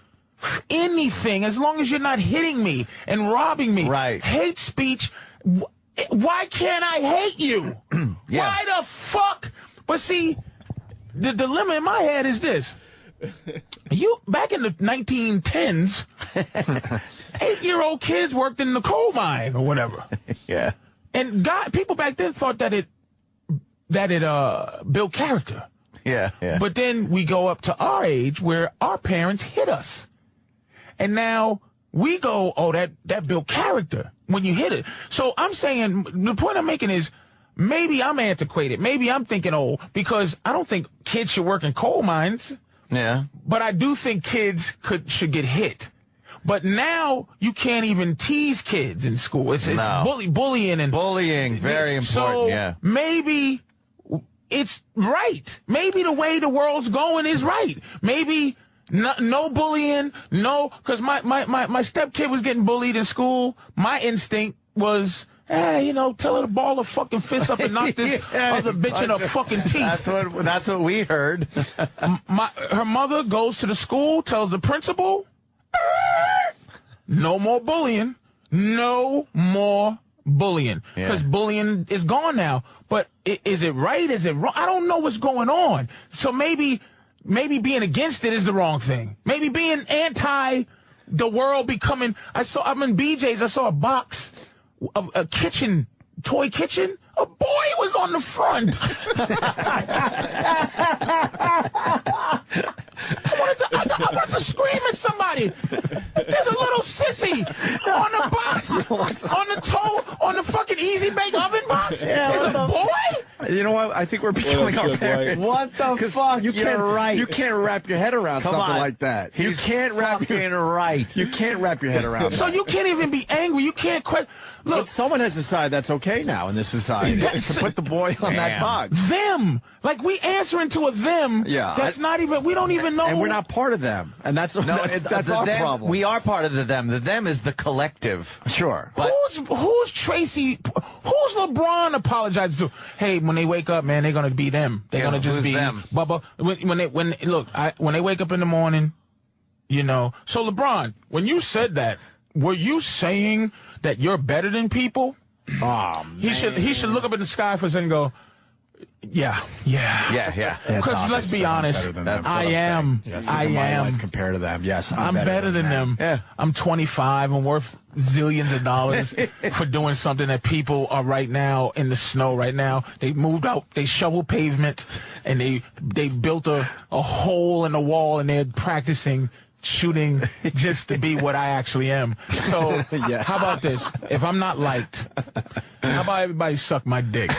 anything as long as you're not hitting me and robbing me. Right. Hate speech. Why can't I hate you? Why the fuck? But see, the dilemma in my head is this. Back in the 1910s, 8-year-old kids worked in the coal mine or whatever. Yeah. And people back then thought that it built character. Yeah. But then we go up to our age where our parents hit us. And now we go, oh, that built character when you hit it. So I'm saying, the point I'm making is, maybe I'm antiquated. Maybe I'm thinking old, because I don't think kids should work in coal mines. Yeah. But I do think kids should get hit. But now you can't even tease kids in school. It's bullying and bullying. Very important. So yeah. Maybe it's right. Maybe the way the world's going is right. Maybe no bullying. No, because my stepkid was getting bullied in school. My instinct was, tell her to ball her fucking fist up and knock this other bitch in her fucking teeth. That's what we heard. Her mother goes to the school, tells the principal, no more bullying. No more bullying. Because bullying is gone now. But is it right? Is it wrong? I don't know what's going on. So maybe being against it is the wrong thing. Maybe being anti the world becoming... I'm in BJ's, I saw a box of a toy kitchen. A boy was on the front. I wanted to scream at somebody. There's a little sissy on the box, on the fucking Easy Bake Oven box. There's a boy. You know what? I think we're becoming our parents. What the fuck? You can't wrap your head around something like that. You can't wrap You can't wrap your head around So that. you can't even be angry. You can't quit. Look, but someone has decided that's okay now in this society to put the boy on that box. Them. Like, we answering to a them. Yeah. That's not even, we don't even know. And we're not part of them. And that's our problem. We are part of the them. The them is the collective. Sure. But who's Tracy? Who's LeBron apologizing to? Hey, when they wake up, man, they're gonna be them. They're gonna just be them. Bubba. When they wake up in the morning, So LeBron, when you said that, were you saying that you're better than people? Oh, man. He should look up in the sky for a second and go, yeah. Because let's be honest, I am. Yes, I am. Compared to them, yes, I'm better than them. Yeah. I'm 25 and worth zillions of dollars for doing something that people are right now in the snow right now. They moved out, they shoveled pavement, and they built a hole in the wall, and they're practicing shooting just to be what I actually am. So how about this? If I'm not liked, how about everybody suck my dick?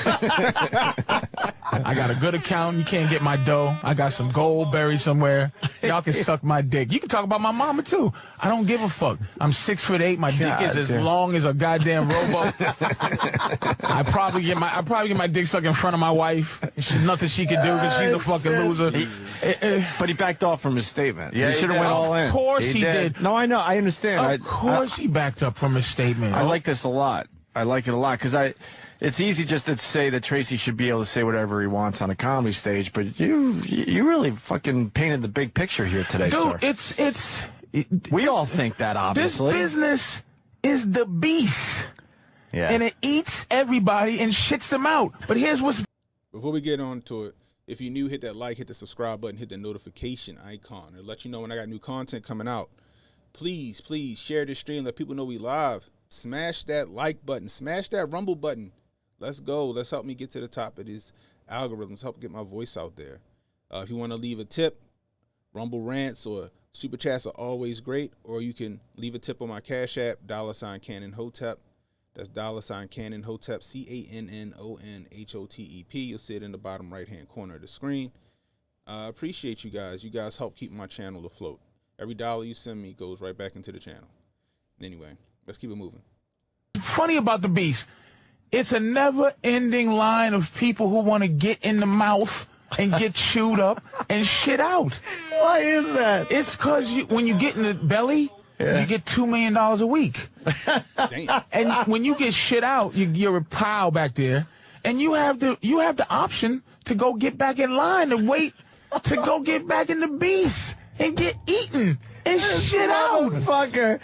I got a good account. You can't get my dough. I got some gold buried somewhere. Y'all can suck my dick. You can talk about my mama too. I don't give a fuck. I'm 6'8". My dick is as long as a goddamn rowboat. I probably get my dick sucked in front of my wife. Nothing she can do because she's a fucking loser. But he backed off from his statement. Yeah, he should have went all in. Of course he did. No, I know. I understand. Of course he backed up from his statement. I like this a lot. I like it a lot because it's easy just to say that Tracy should be able to say whatever he wants on a comedy stage, but you really fucking painted the big picture here today, sir. Dude, we all think that, obviously. This business is the beast. Yeah. And it eats everybody and shits them out. But here's what's... Before we get on to it, if you're new, hit that like, hit the subscribe button, hit the notification icon. It'll let you know when I got new content coming out. Please share this stream. Let people know we live. Smash that like button. Smash that Rumble button. Let's go. Let's help me get to the top of these algorithms. Help get my voice out there. If you want to leave a tip, Rumble rants or super chats are always great. Or you can leave a tip on my Cash App, $Cannon Hotep. That's $Cannon Hotep, CANNONHOTEP. You'll see it in the bottom right-hand corner of the screen. I appreciate you guys. You guys help keep my channel afloat. Every dollar you send me goes right back into the channel. Anyway, let's keep it moving. Funny about the beast, it's a never-ending line of people who want to get in the mouth and get chewed up and shit out. Why is that? It's because when you get in the belly, you get $2 million a week. Damn. And when you get shit out, you're a pile back there, and you have the option to go get back in line and wait to go get back in the beast and get eaten and shit out. Fucker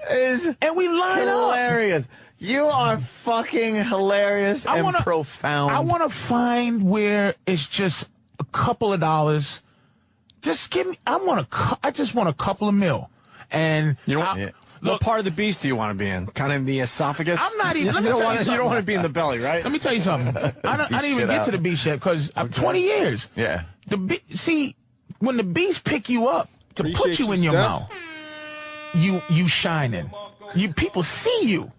is and we line hilarious. You are fucking hilarious and profound. I want to find where it's just a couple of dollars. Just give me. I just want a couple of mil. And you know what part of the beast do you want to be in? Kind of in the esophagus? I'm not even. You don't want to be in the belly, right? Let me tell you something. I didn't even get to the beast yet because I'm 20 years. Yeah. See, when the beast pick you up to put you in your mouth, you shining. People see you.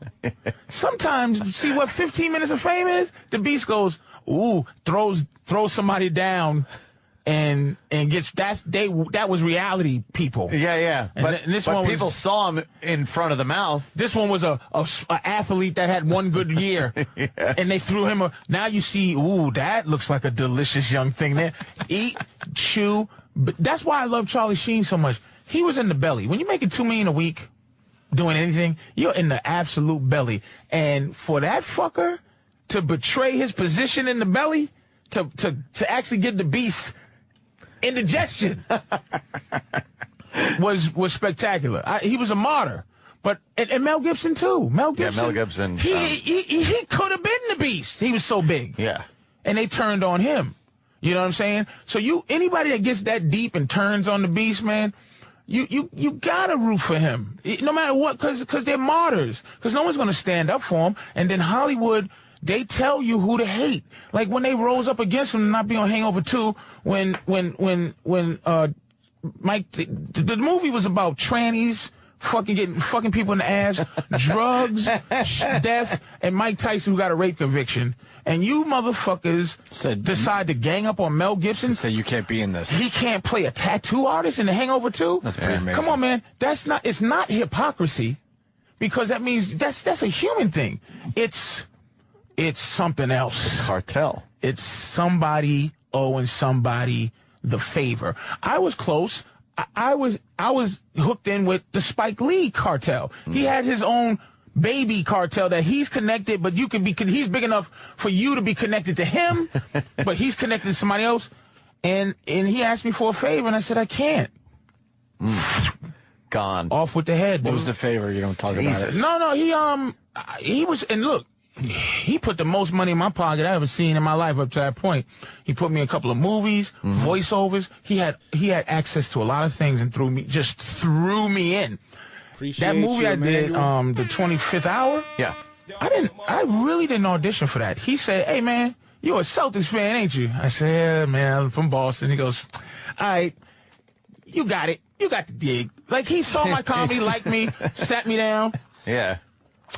Sometimes, see what 15 minutes of fame is? The beast goes, ooh, throws somebody down. And gets that was reality, people. Yeah. But people saw him in front of the mouth. This one was a athlete that had one good year, and they threw him now you see, ooh, that looks like a delicious young thing there. Eat, chew. But that's why I love Charlie Sheen so much. He was in the belly. When you're making $2 million a week, doing anything, you're in the absolute belly. And for that fucker to betray his position in the belly, to actually give the beast indigestion was spectacular. He was a martyr, but and Mel Gibson too. Mel Gibson. He could have been the beast. He was so big. Yeah, and they turned on him. You know what I'm saying? So anybody that gets that deep and turns on the beast, man, you gotta root for him, no matter what, because they're martyrs. Because no one's gonna stand up for him. And then Hollywood, they tell you who to hate. Like when they rose up against him, not be on Hangover 2, when Mike, the movie was about trannies, fucking people in the ass, drugs, death, and Mike Tyson who got a rape conviction. And you motherfuckers decide to gang up on Mel Gibson. Say you can't be in this. He can't play a tattoo artist in the Hangover 2? That's pretty amazing. Come on, man. It's not hypocrisy, because that means that's a human thing. It's something else. The cartel. It's somebody owing somebody the favor. I was close. I was hooked in with the Spike Lee cartel. He had his own baby cartel that he's connected, but he's big enough for you to be connected to him, but he's connected to somebody else. And he asked me for a favor, and I said I can't. Gone. Off with the head. What was the favor? You don't talk about it. No, he was, and look, he put the most money in my pocket I ever seen in my life up to that point. He put me in a couple of movies, voiceovers. He had access to a lot of things and threw me in. Appreciate that movie you, I did, Emmanuel. the 25th Hour. Yeah. I really didn't audition for that. He said, "Hey man, you're a Celtics fan, ain't you?" I said, "Yeah, man, I'm from Boston." He goes, "All right, you got it. You got the dig." Like, he saw my comedy, liked me, sat me down. Yeah.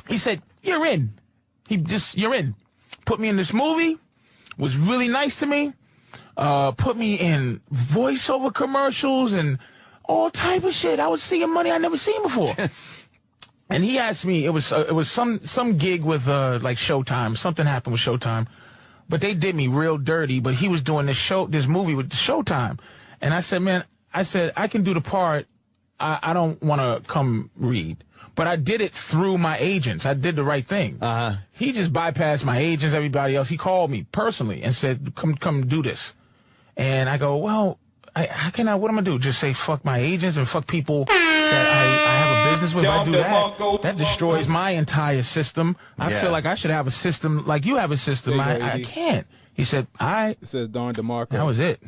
He said, "You're in." You're in. Put me in this movie was really nice to me, put me in voiceover commercials and all type of shit. I was seeing money I never seen before. And he asked me, it was some gig with like Showtime. Something happened with Showtime, but they did me real dirty. But he was doing this movie with Showtime, and I said, man, I can do the part. I don't want to come read, but I did it through my agents. I did the right thing. He just bypassed my agents, everybody else. He called me personally and said, come do this. And I go, well, how can I, what am I do? Just say fuck my agents and fuck people that I have a business with? If I do that destroys my entire system. I feel like I should have a system like you have a system. I can't. He said, it says Don DeMarco. That was it.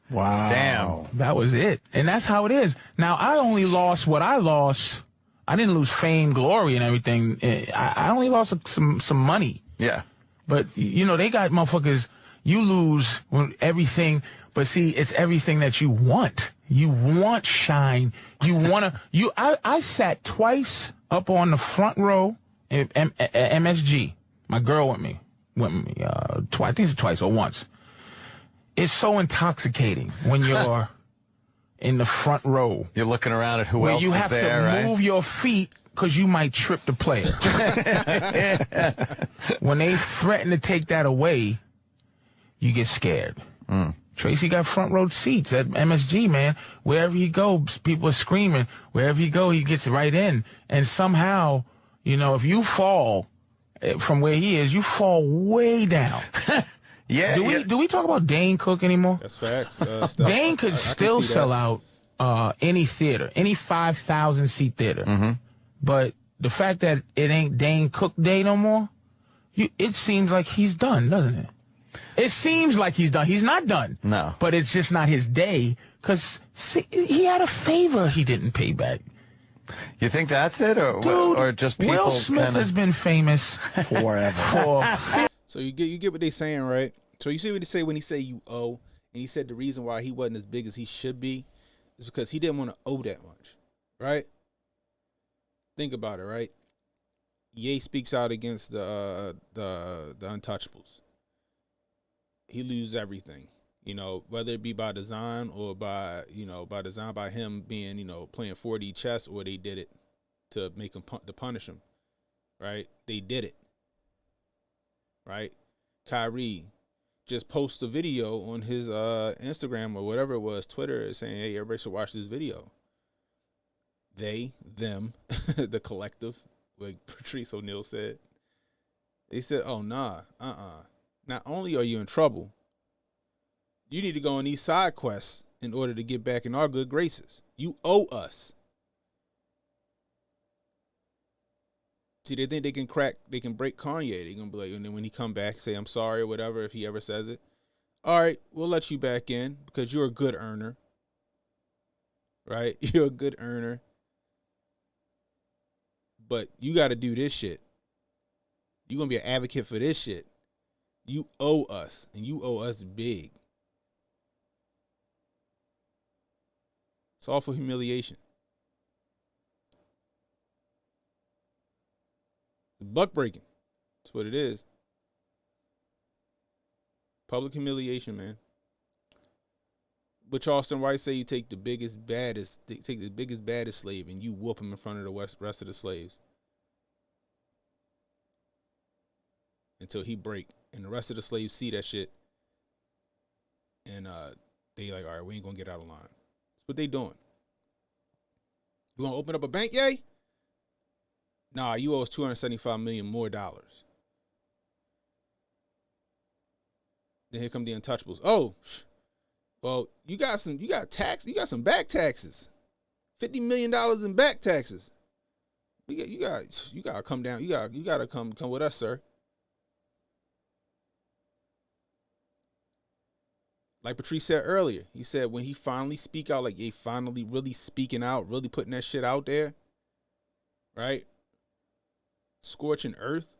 Wow. Damn. That was it. And that's how it is. Now, I only lost what I lost. I didn't lose fame, glory, and everything. I only lost some money. Yeah. But, you know, they got motherfuckers, you lose everything. But see, it's everything that you want. You want shine. You want to, I sat twice up on the front row at MSG. My girl went with me, twice. I think it's twice or once. It's so intoxicating when you're in the front row. You're looking around at who else is there, you have to move your feet because you might trip the player. When they threaten to take that away, you get scared. Tracy got front row seats at MSG, man. Wherever he goes, people are screaming. Wherever he go, he gets right in. And somehow, you know, if you fall from where he is, you fall way down. Yeah. Do we talk about Dane Cook anymore? That's facts. Dane could still sell out any theater, any 5,000 seat theater. But the fact that it ain't Dane Cook Day no more, it seems like he's done, doesn't it? It seems like he's done. He's not done. No. But it's just not his day because he had a favor he didn't pay back. You think that's it, or Dude, or just people? Will Smith has been famous Forever. So you get what they saying, right? So you see what they say when he say you owe, and he said the reason why he wasn't as big as he should be is because he didn't want to owe that much, right? Think about it, right? Ye speaks out against the Untouchables. He loses everything, you know, whether it be by design or by him being, you know, playing 4D chess, or they did it to make him to punish him, right? They did it, right? Kyrie just posted a video on his Instagram or whatever it was, Twitter, saying, hey, everybody should watch this video. They, them, the collective, like Patrice O'Neal said, they said, oh, nah, not only are you in trouble, you need to go on these side quests in order to get back in our good graces. You owe us. See, they think they can break Kanye. They're going to be like, and then when he come back, say, I'm sorry or whatever, if he ever says it. All right, we'll let you back in because you're a good earner. Right? You're a good earner. But you got to do this shit. You're going to be an advocate for this shit. You owe us, and you owe us big. It's all for humiliation. Buck breaking. That's what it is. Public humiliation, man. But Charleston White say you take the biggest, baddest slave and you whoop him in front of the rest of the slaves. Until he break. And the rest of the slaves see that shit. And they like, all right, we ain't gonna get out of line. That's what they doing. You wanna open up a bank, yay? Nah, you owe us $275 million more dollars. Then here come the Untouchables. Oh, well, you got some back taxes. $50 million in back taxes. You gotta come down. You gotta come with us, sir. Like Patrice said earlier, he said when he finally speak out, like he finally really speaking out, really putting that shit out there, right? Scorching earth.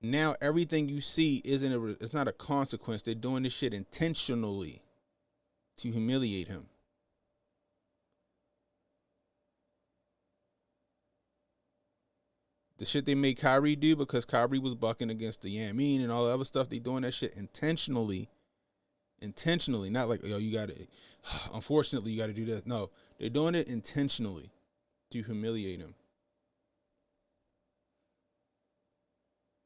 Now everything you see it's not a consequence. They're doing this shit intentionally to humiliate him. The shit they made Kyrie do because Kyrie was bucking against the Yamin and all the other stuff. They doing that shit intentionally. Intentionally. Not like, yo, you got to, unfortunately, you got to do that. No, they're doing it intentionally to humiliate him.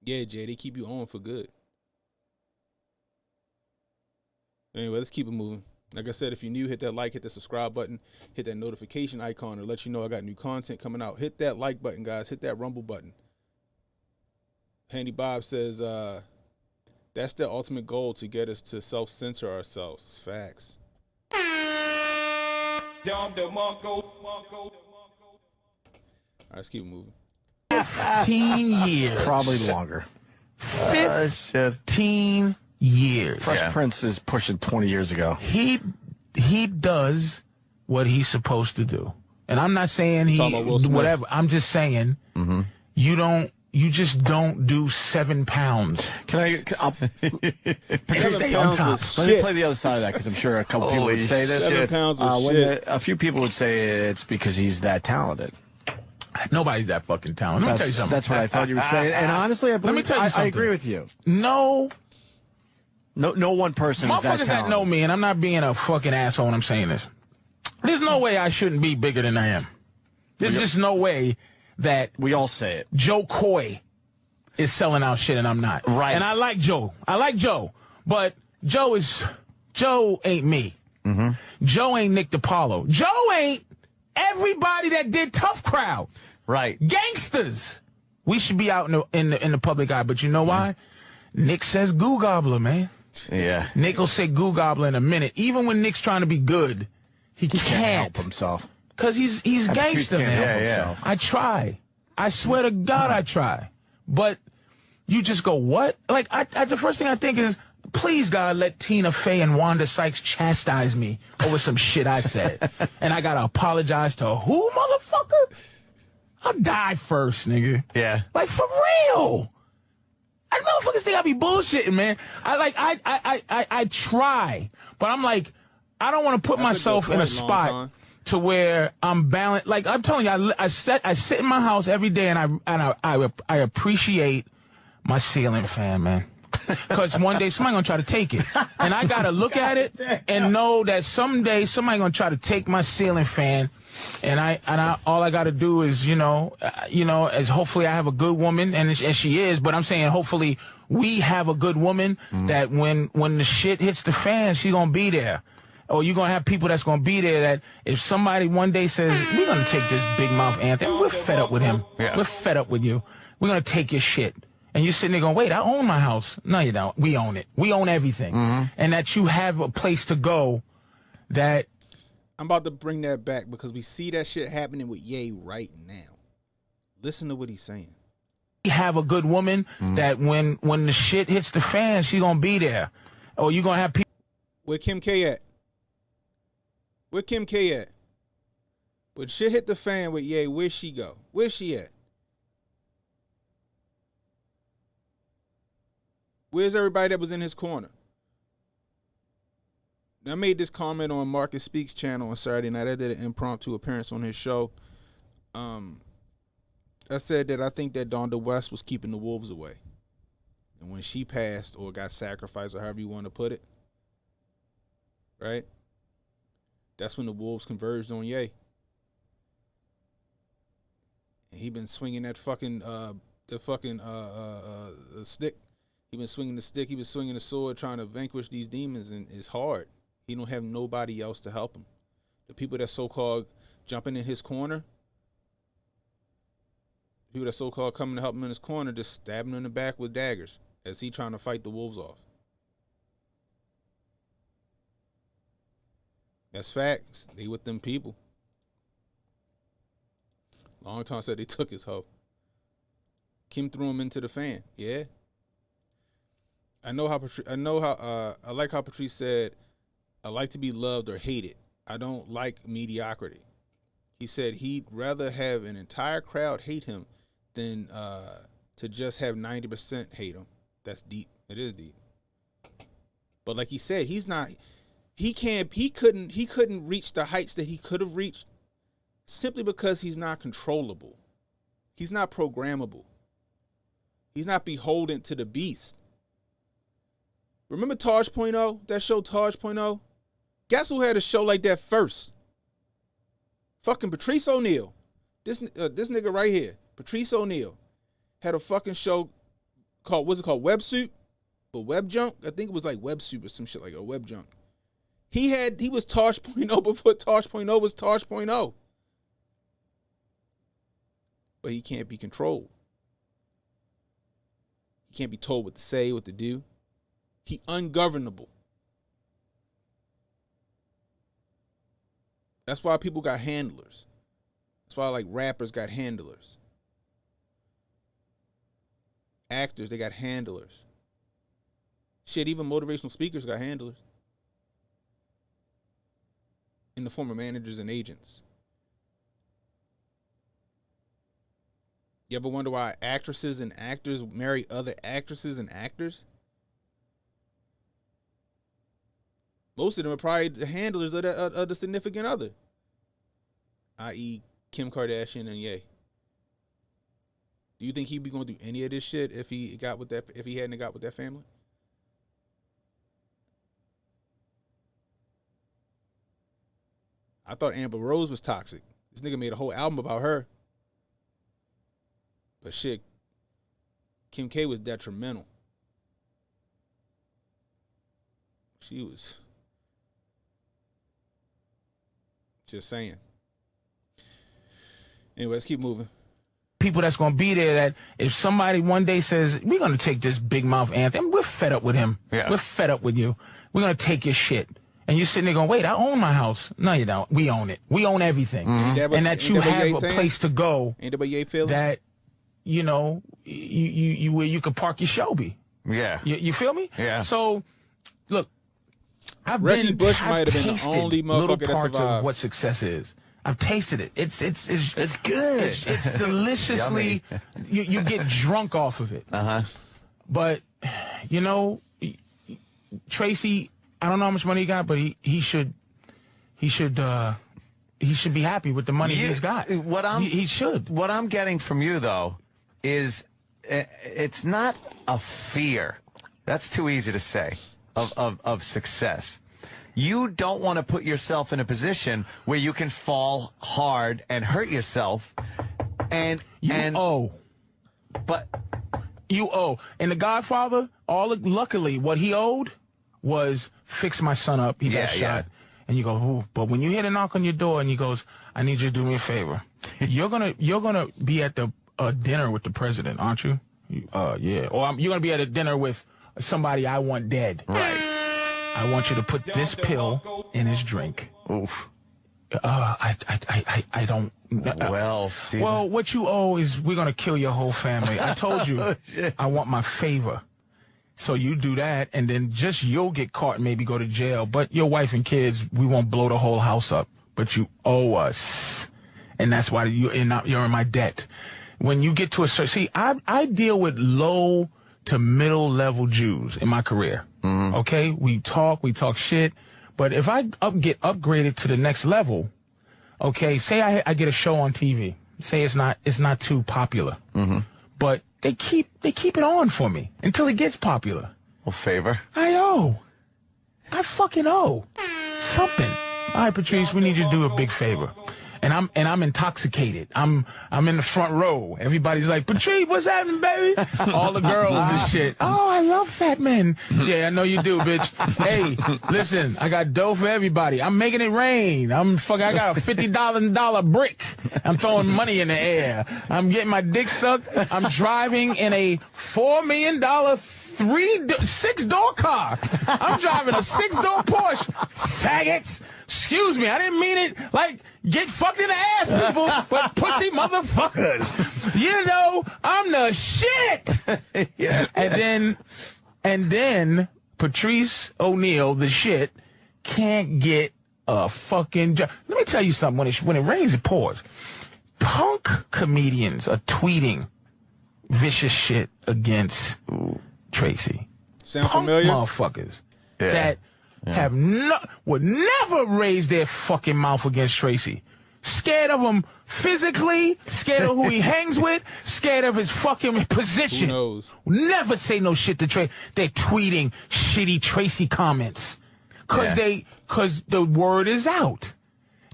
Yeah, Jay, they keep you on for good. Anyway, let's keep it moving. Like I said, if you're new, hit that like, hit the subscribe button, hit that notification icon to let you know I got new content coming out. Hit that like button, guys. Hit that rumble button. Handy Bob says, that's their ultimate goal, to get us to self-censor ourselves. Facts. All right, let's keep it moving. 15 years. Probably longer. 15 years. Fresh Prince is pushing 20 years ago. He does what he's supposed to do. And I'm not saying he whatever. I'm just saying you just don't do 7 pounds. Can I? Stay on top. Let me play the other side of that because I'm sure a couple people would say this. 7 pounds of shit. A few people would say it's because he's that talented. Nobody's that fucking talented. Let me tell you something. That's what I thought you were saying. And honestly, Let me tell you something. I agree with you. No one person is that talented. Motherfuckers that know me, and I'm not being a fucking asshole when I'm saying this. There's no way I shouldn't be bigger than I am. There's just no way that we all say it. Joe Coy is selling out shit and I'm not. Right. And I like Joe. But Joe ain't me. Mm-hmm. Joe ain't Nick DiPaolo. Joe ain't everybody that did Tough Crowd. Right. Gangsters. We should be out in the public eye, but you know why? Nick says goo gobbler, man. Yeah. Nick will say goo gobbler in a minute. Even when Nick's trying to be good, he can't help himself. Because he's gangster, man. Yeah. I try. I swear to God, I try. But you just go, what? Like, the first thing I think is, please, God, let Tina Fey and Wanda Sykes chastise me over some shit I said. And I got to apologize to who, motherfucker? I'll die first, nigga. Yeah. Like, for real. I motherfuckers think I be bullshitting, man. I try. But I'm like, I don't want to put myself in a spot to where I'm balanced. Like I'm telling you, I sit in my house every day and I appreciate my ceiling fan, man. Because one day somebody gonna try to take it, and I gotta look at it and know that someday somebody gonna try to take my ceiling fan, and I all I gotta do is as hopefully I have a good woman, and she is, but I'm saying hopefully we have a good woman that when the shit hits the fan, she gonna be there. Or you're going to have people that's going to be there that if somebody one day says, we're going to take this big mouth Anthony, we're fed up with him. Yeah. We're fed up with you. We're going to take your shit. And you're sitting there going, wait, I own my house. No, you don't. We own it. We own everything. And that you have a place to go that. I'm about to bring that back because we see that shit happening with Ye right now. Listen to what he's saying. We have a good woman that when the shit hits the fan, she's going to be there. Or you're going to have people. Where Kim K at? Where Kim K at? When shit hit the fan with Ye, where'd she go? Where's she at? Where's everybody that was in his corner? I made this comment on Marcus Speaks channel on Saturday night. I did an impromptu appearance on his show. I said that I think that Donda West was keeping the wolves away. And when she passed or got sacrificed or however you want to put it, right? That's when the wolves converged on Ye. And he been swinging that fucking stick. He been swinging the stick. He been swinging the sword, trying to vanquish these demons, and it's hard. He don't have nobody else to help him. The people that so-called jumping in his corner, people that so-called coming to help him in his corner, just stabbing him in the back with daggers as he trying to fight the wolves off. That's facts. They with them people. Long time said they took his hoe. Kim threw him into the fan. Yeah. I like how Patrice said, I like to be loved or hated. I don't like mediocrity. He said he'd rather have an entire crowd hate him than to just have 90% hate him. That's deep. It is deep. But like he said, he couldn't reach the heights that he could have reached simply because he's not controllable. He's not programmable. He's not beholden to the beast. Remember Taj.0? That show Taj.0? Guess who had a show like that first? Fucking Patrice O'Neal. This nigga right here, Patrice O'Neal, had a fucking show called, what's it called? Web Soup? Or Web Junk? I think it was like Web Soup or some shit like a Web Junk. He was Taj.0 before Taj.0 was Taj.0. But he can't be controlled. He can't be told what to say, what to do. He ungovernable. That's why people got handlers. That's why like rappers got handlers. Actors, they got handlers. Shit, even motivational speakers got handlers. In the form of managers and agents. You ever wonder why actresses and actors marry other actresses and actors? Most of them are probably the handlers of the significant other, i.e., Kim Kardashian and Ye. Do you think he'd be going through any of this shit if he hadn't got with that family? I thought Amber Rose was toxic. This nigga made a whole album about her. But shit, Kim K was detrimental. She was. Just saying. Anyway, let's keep moving. People that's going to be there, that if somebody one day says, we're going to take this big mouth anthem, we're fed up with him. Yeah. We're fed up with you. We're going to take your shit. And you're sitting there going, wait, I own my house. No, you don't. We own it. We own everything. Mm-hmm. And that you have a place to go. Ain't that what Ye feeling? That, you know, you where you can park your Shelby. Yeah. You feel me? Yeah. So, look, Reggie Bush might have been the only motherfucker that survived. Of what success is. I've tasted it. It's good. It's deliciously. you get drunk off of it. But you know, Tracy, I don't know how much money he got, but he should be happy with the money he's got. He should. What I'm getting from you though is it's not a fear. That's too easy to say of success. You don't want to put yourself in a position where you can fall hard and hurt yourself. And you owe. And The Godfather, luckily, what he owed was fix my son up. He got shot. And you go, ooh. But when you hear a knock on your door and he goes, I need you to do me a favor. You're gonna be at the dinner with the president, aren't you? Yeah. Or you're gonna be at a dinner with somebody I want dead. Right. I want you to put this pill in his drink. Oof. I don't. Well, what you owe is we're gonna kill your whole family. I told you I want my favor. So you do that, and then you'll get caught and maybe go to jail. But your wife and kids, we won't blow the whole house up. But you owe us, and that's why you're in my debt. When you get to a certain, I deal with low to middle level Jews in my career. Mm-hmm. Okay, we talk shit, but if I get upgraded to the next level, okay, say I get a show on TV, say it's not too popular, but they keep it on for me until it gets popular. Well, favor. I fucking owe something. All right, Patrice, we need you to do a big favor. And I'm intoxicated. I'm in the front row. Everybody's like, Patrice, what's happening, baby? All the girls and shit. Oh, I love fat men. Yeah, I know you do, bitch. Hey, listen, I got dough for everybody. I'm making it rain. I got a $50 brick. I'm throwing money in the air. I'm getting my dick sucked. I'm driving in a $4 million 6-door car. I'm driving a 6-door Porsche. Faggots. Excuse me, I didn't mean it like get fucked in the ass, people, but pussy motherfuckers. You know, I'm the shit. Yeah. And then Patrice O'Neal, the shit, can't get a fucking job. Let me tell you something. When it rains, it pours. Punk comedians are tweeting vicious shit against Tracy. Sound Punk familiar? Motherfuckers that would never raise their fucking mouth against Tracy. Scared of him physically, scared of who he hangs with, scared of his fucking position. Who knows? Never say no shit to Tracy. They're tweeting shitty Tracy comments. Cause the word is out.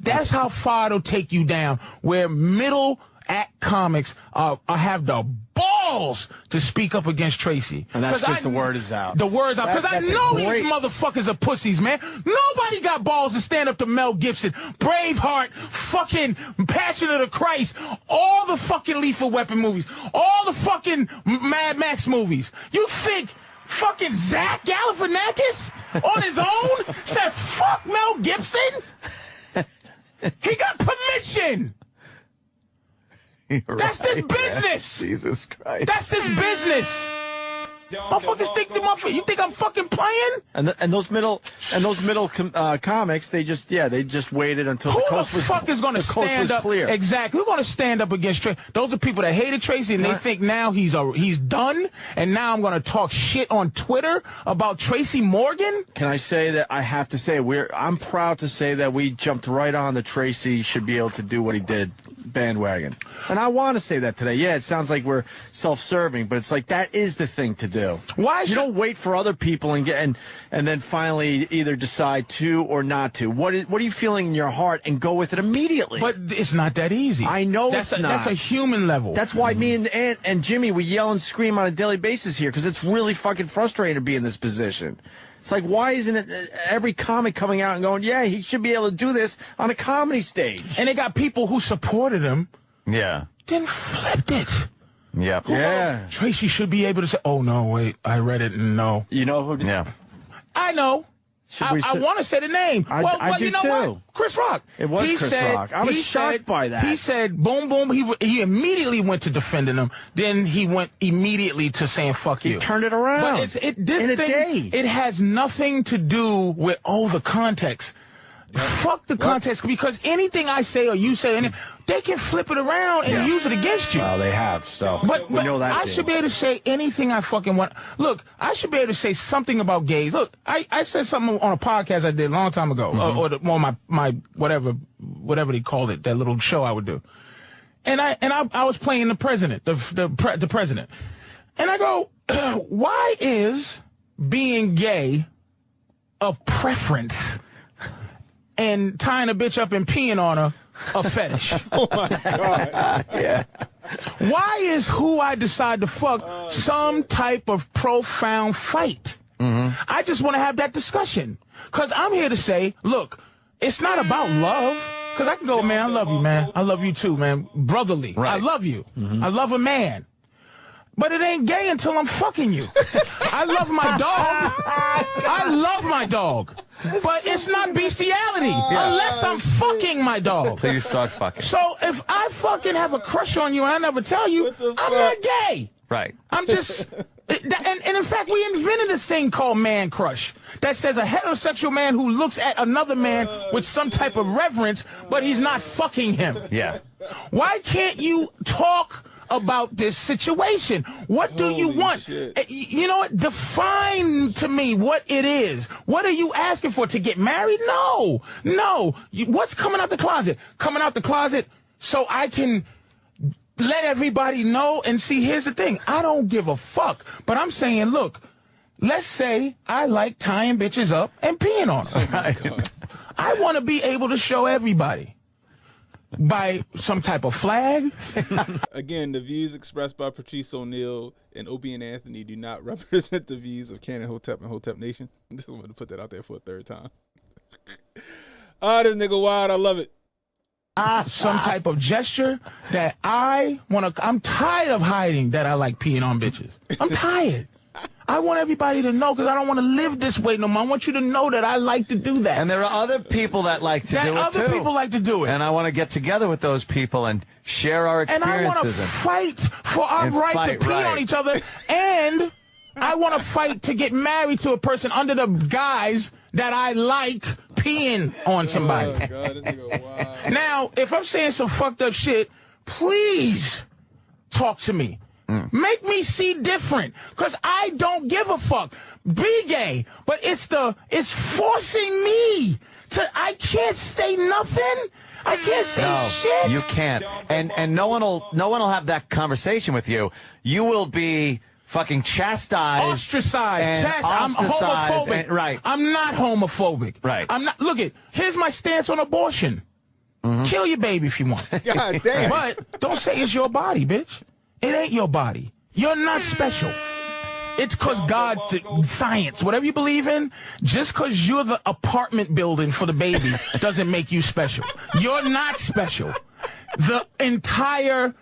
That's how far it'll take you down, where middle act comics have the balls to speak up against Tracy. And that's because the word is out. The word's out. Because I know these motherfuckers are pussies, man. Nobody got balls to stand up to Mel Gibson, Braveheart, fucking Passion of the Christ, all the fucking Lethal Weapon movies, all the fucking Mad Max movies. You think fucking Zach Galifianakis on his own said fuck Mel Gibson? He got permission. That's this business. Jesus Christ. That's this business. Motherfuckers think you think I'm fucking playing? And those middle comics, they just waited until the coast was Who the fuck is going to stand up? Clear. Exactly. Who's going to stand up against Tracy? Those are people that hated Tracy, and they think now he's done. And now I'm going to talk shit on Twitter about Tracy Morgan. Can I say that I have to say I'm proud to say that we jumped right on the Tracy should be able to do what he did bandwagon. And I want to say that today. Yeah, it sounds like we're self-serving, but it's like that is the thing to do. Why you don't wait for other people and then finally either decide to or not to. What are you feeling in your heart and go with it immediately? But it's not that easy. I know that's not. That's a human level. That's why me and Ant and Jimmy, we yell and scream on a daily basis here because it's really fucking frustrating to be in this position. It's like, why isn't it every comic coming out and going, yeah, he should be able to do this on a comedy stage? And they got people who supported him. Yeah. Then flipped it. Yep. Yeah. Tracy should be able to say, oh, no, wait, I read it and no. You know who? Yeah. I know. I want to say the name. I do you know too. What? Chris Rock. It was Chris Rock. I was shocked by that. He said, boom, boom. He immediately went to defending him. Then he went immediately to saying, fuck you. He turned it around. But this thing, it has nothing to do with, the context. Fuck the context, because anything I say or you say, they can flip it around and use it against you. Well, they have, so but we know that. I should be able to say anything I fucking want. Look, I should be able to say something about gays. Look, I said something on a podcast I did a long time ago, or my whatever they called it, that little show I would do. And I was playing the president, the president, and I go, why is being gay of preference? And tying a bitch up and peeing on her a fetish. Oh my God. Yeah. Why is who I decide to fuck some type of profound fight? Mm-hmm. I just want to have that discussion. Because I'm here to say, look, it's not about love. Because I can go, man, I love you, man. I love you too, man. Brotherly. Right. I love you. Mm-hmm. I love a man. But it ain't gay until I'm fucking you. I love my dog. I love my dog. But it's not bestiality unless I'm fucking my dog. Until you start fucking. So if I fucking have a crush on you and I never tell you, I'm not gay. Right. I'm just... And in fact, we invented a thing called man crush that says a heterosexual man who looks at another man with some type of reverence, but he's not fucking him. Yeah. Why can't you talk about this situation? What do you want? Shit. You know what? Define to me what it is. What are you asking for? To get married? No. What's coming out the closet? Coming out the closet so I can let everybody know and see. Here's the thing. I don't give a fuck. But I'm saying, look, let's say I like tying bitches up and peeing on them. I want to be able to show everybody. By some type of flag. Again, the views expressed by Patrice O'Neal and Opie and Anthony do not represent the views of Canon Hotep and Hotep Nation. Just wanted to put that out there for a third time. This nigga wild. I love it. Some type of gesture that I'm tired of hiding that I like peeing on bitches. I'm tired. I want everybody to know because I don't want to live this way no more. I want you to know that I like to do that. And there are other people that like to do it too. Other people like to do it. And I want to get together with those people and share our experiences. And I want to fight for our right to pee on each other. And I want to fight to get married to a person under the guise that I like peeing on somebody. Oh, God, this nigga wild. Now, if I'm saying some fucked up shit, please talk to me. Make me see different, because I don't give a fuck. Be gay, but it's forcing me to, I can't say nothing. I can't say No, shit. you can't. And no one will have that conversation with you. You will be fucking chastised, Ostracized. I'm ostracized, homophobic. right. I'm not homophobic. Right. I'm not. Look, here's my stance on abortion. Kill your baby if you want. God damn. But don't say it's your body, bitch. It ain't your body. You're not special. It's because God, science, whatever you believe in, just because you're the apartment building for the baby doesn't make you special. You're not special. The entire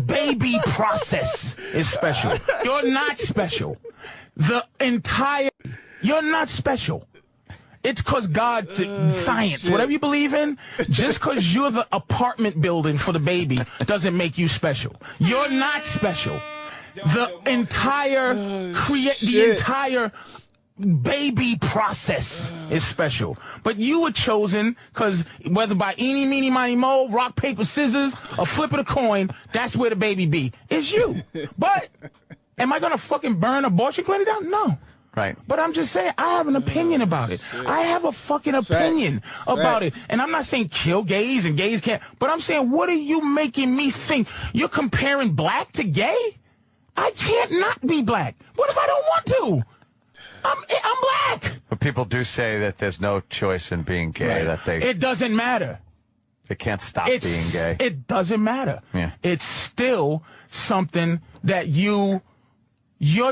baby process is special. You're not special. You're not special. It's because God, science, whatever you believe in, just because you're the apartment building for the baby doesn't make you special. You're not special. The entire baby process is special. But you were chosen because whether by eeny, meeny, miny, moe, rock, paper, scissors, or flip of the coin, that's where the baby be. It's you. But am I going to fucking burn abortion clinic down? No. Right. But I'm just saying, I have an opinion about it. I have a fucking opinion about it. And I'm not saying kill gays and gays can't, but I'm saying, what are you making me think? You're comparing black to gay? I can't not be black. What if I don't want to? I'm black. But people do say that there's no choice in being gay, that It doesn't matter. they can't stop being gay. It doesn't matter. Yeah. It's still something that you're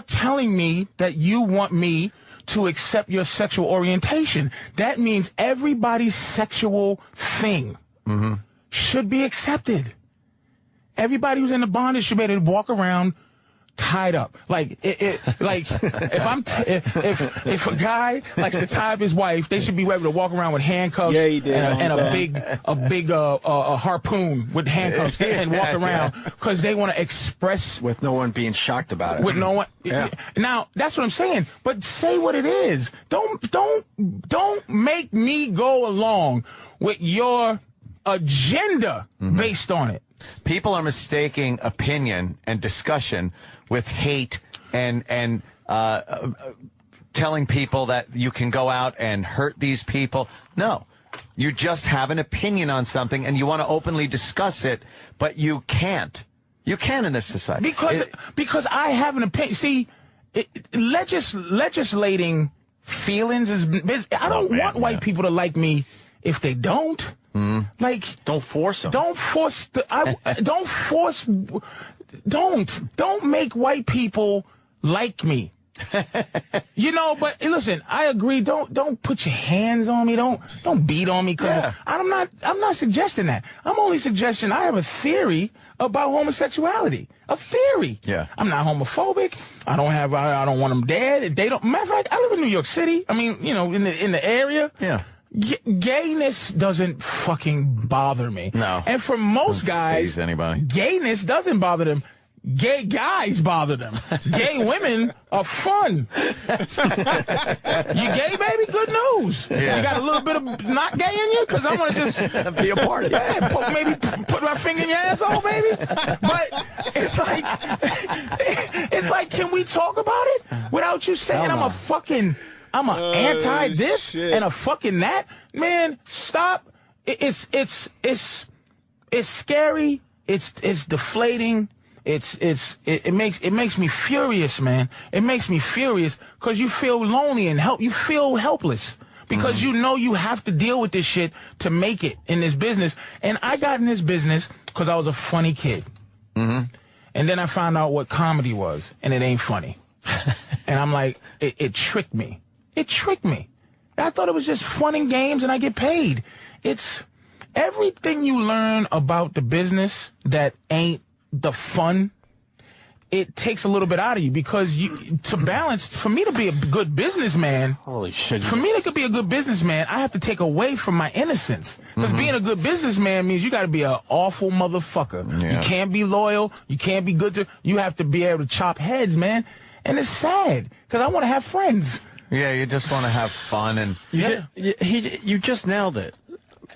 telling me that you want me to accept your sexual orientation. That means everybody's sexual thing should be accepted. Everybody who's in the bondage should be able to walk around tied up. Like, like if a guy likes to tie up his wife, they should be able to walk around with handcuffs and a big harpoon with handcuffs and walk around because they want to express with no one being shocked about it. With no one. Yeah. Now that's what I'm saying. But say what it is. Don't make me go along with your agenda based on it. People are mistaking opinion and discussion with hate and telling people that you can go out and hurt these people. No, you just have an opinion on something and you want to openly discuss it, but you can't. You can in this society. Because I have an opinion. See, legislating feelings is. I don't want white people to like me if they don't. Like, don't force them. Don't force don't make white people like me. You know, but listen, I agree. Don't put your hands on me. Don't beat on me because I'm not suggesting that. I'm only suggesting I have a theory about homosexuality. A theory. Yeah. I'm not homophobic. I don't want them dead. They don't. Matter of fact, I live in New York City. I mean, you know, in the area. Yeah. Gayness doesn't fucking bother me. No. And for most guys, anybody. Gayness doesn't bother them. Gay guys bother them. Gay women are fun. You gay, baby? Good news. Yeah. You got a little bit of not gay in you? Because I want to just be a part of it. Yeah, maybe put my finger in your asshole, baby. But it's like, can we talk about it without you saying I'm an anti this and a fucking that? Man, stop. It's scary. It's deflating. It makes me furious, man. It makes me furious because you feel lonely and you feel helpless because you know you have to deal with this shit to make it in this business. And I got in this business because I was a funny kid. And then I found out what comedy was, and it ain't funny. And I'm like, it tricked me. It tricked me. I thought it was just fun and games and I get paid. It's everything you learn about the business that ain't the fun. It takes a little bit out of you because to balance, for me to be a good businessman, holy shit. For me to be a good businessman, I have to take away from my innocence. Because being a good businessman means you got to be an awful motherfucker. Yeah. You can't be loyal. You can't be good you have to be able to chop heads, man. And it's sad because I want to have friends. Yeah, you just want to have fun and you just nailed it.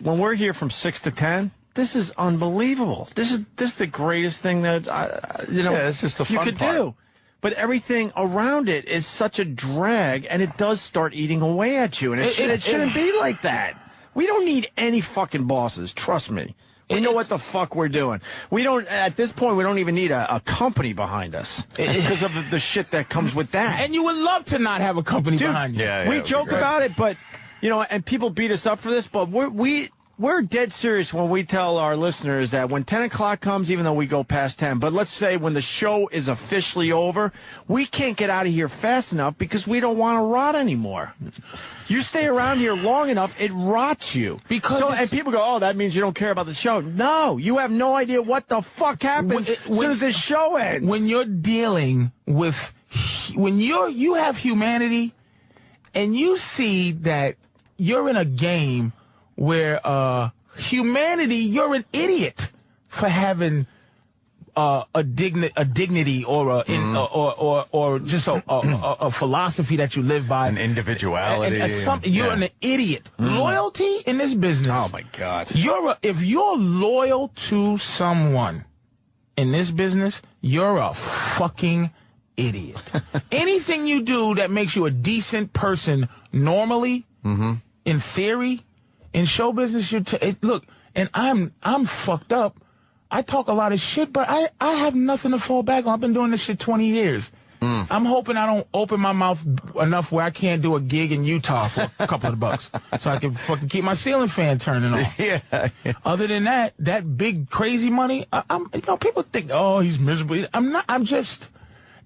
When we're here from 6 to 10, this is unbelievable. This is the greatest thing that this is the fun you could part. do. But everything around it is such a drag, and it does start eating away at you. And it shouldn't be like that. We don't need any fucking bosses. Trust me. We know what the fuck we're doing. We don't, at this point, we don't even need a company behind us because of the shit that comes with that. And you would love to not have a company behind you. We joke about it, but, you know, and people beat us up for this, but we're dead serious when we tell our listeners that when 10 o'clock comes, even though we go past 10, but let's say when the show is officially over, we can't get out of here fast enough because we don't want to rot anymore. You stay around here long enough, it rots you. And people go, oh, that means you don't care about the show. No, you have no idea what the fuck happens as soon as this show ends. When you're dealing with, when you have humanity and you see that you're in a game where humanity, you're an idiot for having a dignity or just a philosophy that you live by, an individuality. You're an idiot. Loyalty in this business. Oh my God! If you're loyal to someone in this business, you're a fucking idiot. Anything you do that makes you a decent person normally, in theory. In show business, look, and I'm fucked up. I talk a lot of shit, but I have nothing to fall back on. I've been doing this shit 20 years. I'm hoping I don't open my mouth enough where I can't do a gig in Utah for a couple of bucks, so I can fucking keep my ceiling fan turning on. Yeah. Other than that big crazy money, people think, oh, he's miserable. I'm not. I'm just.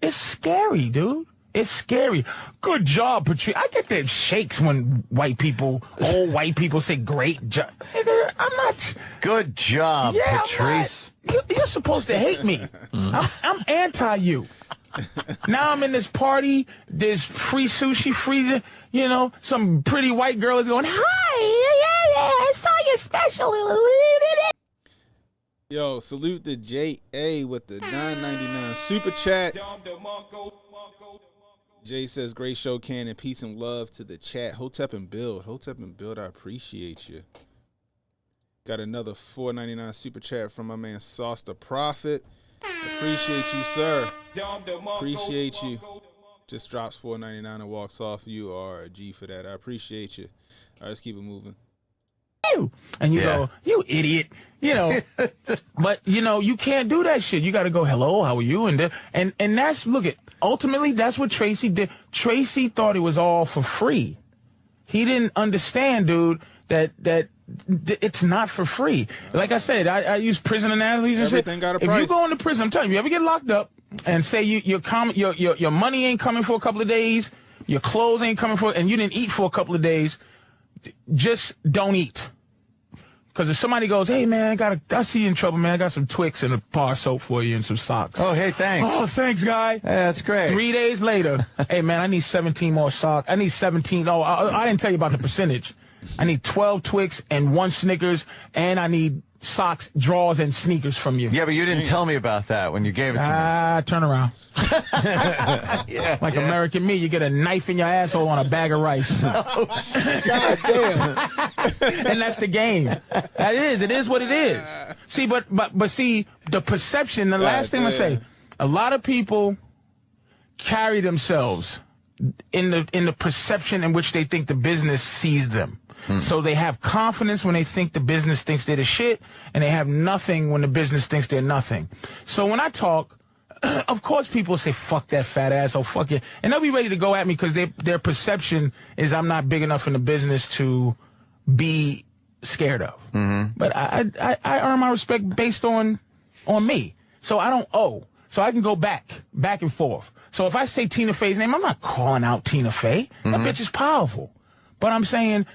It's scary, dude. It's scary. Good job, Patrice. I get the shakes when old white people say great job. I'm not. Good job, Patrice. You're supposed to hate me. I'm anti you. Now I'm in this party. There's free sushi, some pretty white girl is going, hi, I saw your special. Yo, salute to J.A. with the $9.99 super chat. Jay says, great show, Ken, and peace and love to the chat. Hotep and Build, I appreciate you. Got another $4.99 super chat from my man Sauce the Prophet. Appreciate you, sir. Appreciate you. Just drops $4.99 and walks off. You are a G for that. I appreciate you. All right, let's keep it moving. And you go, you idiot, but you can't do that shit. You got to go, hello, how are you? And that's, ultimately that's what Tracy did. Tracy thought it was all for free. He didn't understand, dude, that it's not for free. Like I said, I use prison analogies and everything got a price. If you go into prison, I'm telling you, ever get locked up and say your money ain't coming for a couple of days, your clothes ain't coming and you didn't eat for a couple of days, just don't eat. Because if somebody goes, hey, man, I see you in trouble, man. I got some Twix and a bar soap for you and some socks. Oh, hey, thanks. Oh, thanks, guy. Yeah, that's great. 3 days later, hey, man, I need 17 more socks. I need 17. Oh, I didn't tell you about the percentage. I need 12 Twix and 1 Snickers, and I need socks, drawers, and sneakers from you. Yeah, but you didn't tell me about that when you gave it to me. Turn around. Like American Me, you get a knife in your asshole on a bag of rice. God damn. And that's the game. That is. It is what it is. See, but see, the perception, the last thing I say, a lot of people carry themselves in the perception in which they think the business sees them. So they have confidence when they think the business thinks they're the shit, and they have nothing when the business thinks they're nothing. So when I talk, of course people say, fuck that fat asshole, fuck it. And they'll be ready to go at me because their perception is I'm not big enough in the business to be scared of. But I earn my respect based on me. So I don't owe. So I can go back and forth. So if I say Tina Fey's name, I'm not calling out Tina Fey. That bitch is powerful. But I'm saying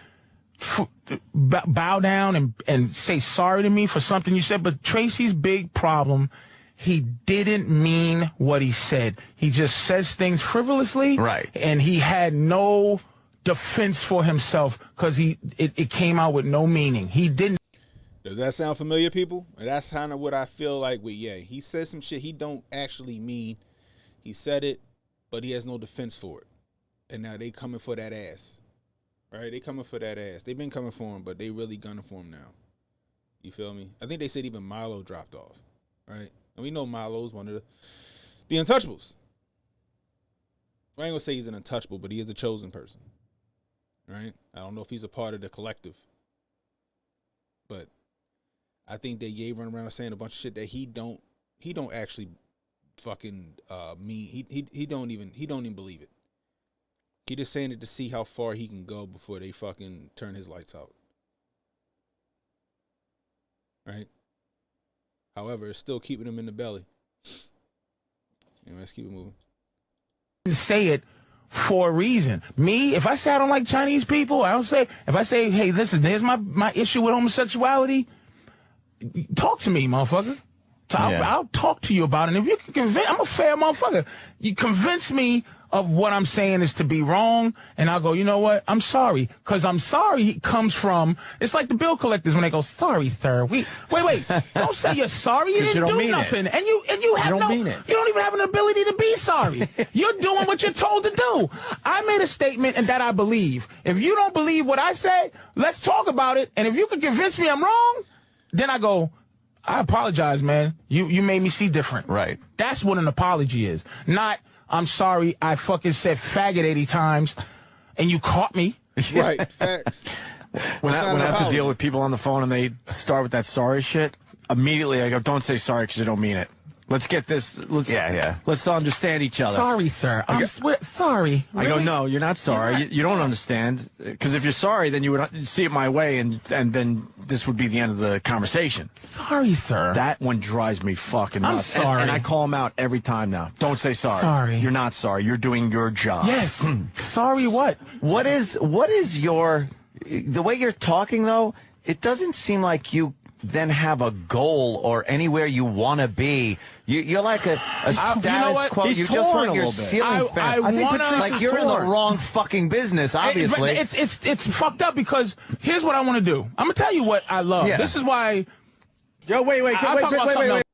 bow down and say sorry to me for something you said. But Tracy's big problem, he didn't mean what he said. He just says things frivolously. Right. And he had no defense for himself because it came out with no meaning. He didn't. Does that sound familiar, people? That's kind of what I feel like with Ye. He says some shit he don't actually mean. He said it, but he has no defense for it. And now they coming for that ass. Right? They coming for that ass. They've been coming for him, but they really gunning for him now. You feel me? I think they said even Milo dropped off. Right? And we know Milo's one of the untouchables. I ain't gonna say he's an untouchable, but he is a chosen person. Right? I don't know if he's a part of the collective. but I think that Ye run around saying a bunch of shit that he don't actually fucking mean. He don't even believe it. He just saying it to see how far he can go before they fucking turn his lights out. Right? However, it's still keeping him in the belly. Anyway, let's keep it moving. Say it for a reason. Me, if I say I don't like Chinese people, I don't say, if I say, hey, listen, here's my issue with homosexuality, talk to me, motherfucker. So I'll talk to you about it. And if you can convince, I'm a fair motherfucker. You convince me of what I'm saying is to be wrong, and I'll go, you know what? I'm sorry. Because I'm sorry comes from, it's like the bill collectors when they go, sorry, sir. Wait. Don't say you're sorry. You didn't do nothing. And you don't mean it. You don't even have an ability to be sorry. You're doing what you're told to do. I made a statement and that I believe. If you don't believe what I say, let's talk about it. And if you can convince me I'm wrong, then I go, I apologize, man. You made me see different. Right. That's what an apology is. Not, I'm sorry, I fucking said faggot 80 times, and you caught me. Right, facts. When I have to deal with people on the phone and they start with that sorry shit, immediately I go, don't say sorry because you don't mean it. Let's get this. Let's understand each other. Sorry, sir. Sorry. I go, no, you're not sorry. You don't understand. Because if you're sorry, then you would see it my way, and then this would be the end of the conversation. Sorry, sir. That one drives me fucking nuts. I'm sorry. And I call him out every time now. Don't say sorry. Sorry. You're not sorry. You're doing your job. Yes. Sorry what? What is your, the way you're talking though, it doesn't seem like you then have a goal or anywhere you want to be. You're like a status quo. He's you torn just want a your little bit. ceiling fan. I think Patrice like is you're in the torn. wrong fucking business, obviously. It's fucked up because here's what I want to do. I'm gonna tell you what I love. Yeah. This is why. Yo, wait.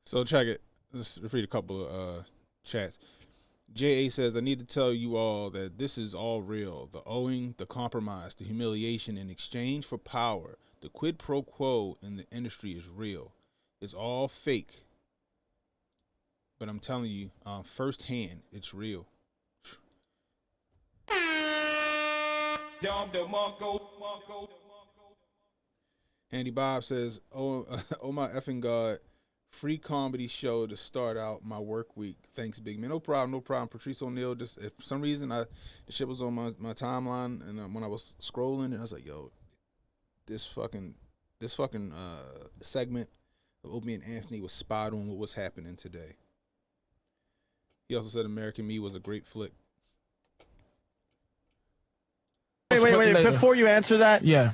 So check it. Let's read a couple of chats. J.A. says, I need to tell you all that this is all real. The owing, the compromise, the humiliation in exchange for power, the quid pro quo in the industry is real. It's all fake. But I'm telling you, firsthand, it's real. Andy Bob says, oh my effing God, free comedy show to start out my work week. Thanks, big man. No problem. Patrice O'Neal, just if for some reason the shit was on my timeline, and when I was scrolling, and I was like, yo, this fucking segment of Opie and Anthony was spot on with what's happening today. He also said American Me was a great flick. Wait. Before you answer that, Yeah.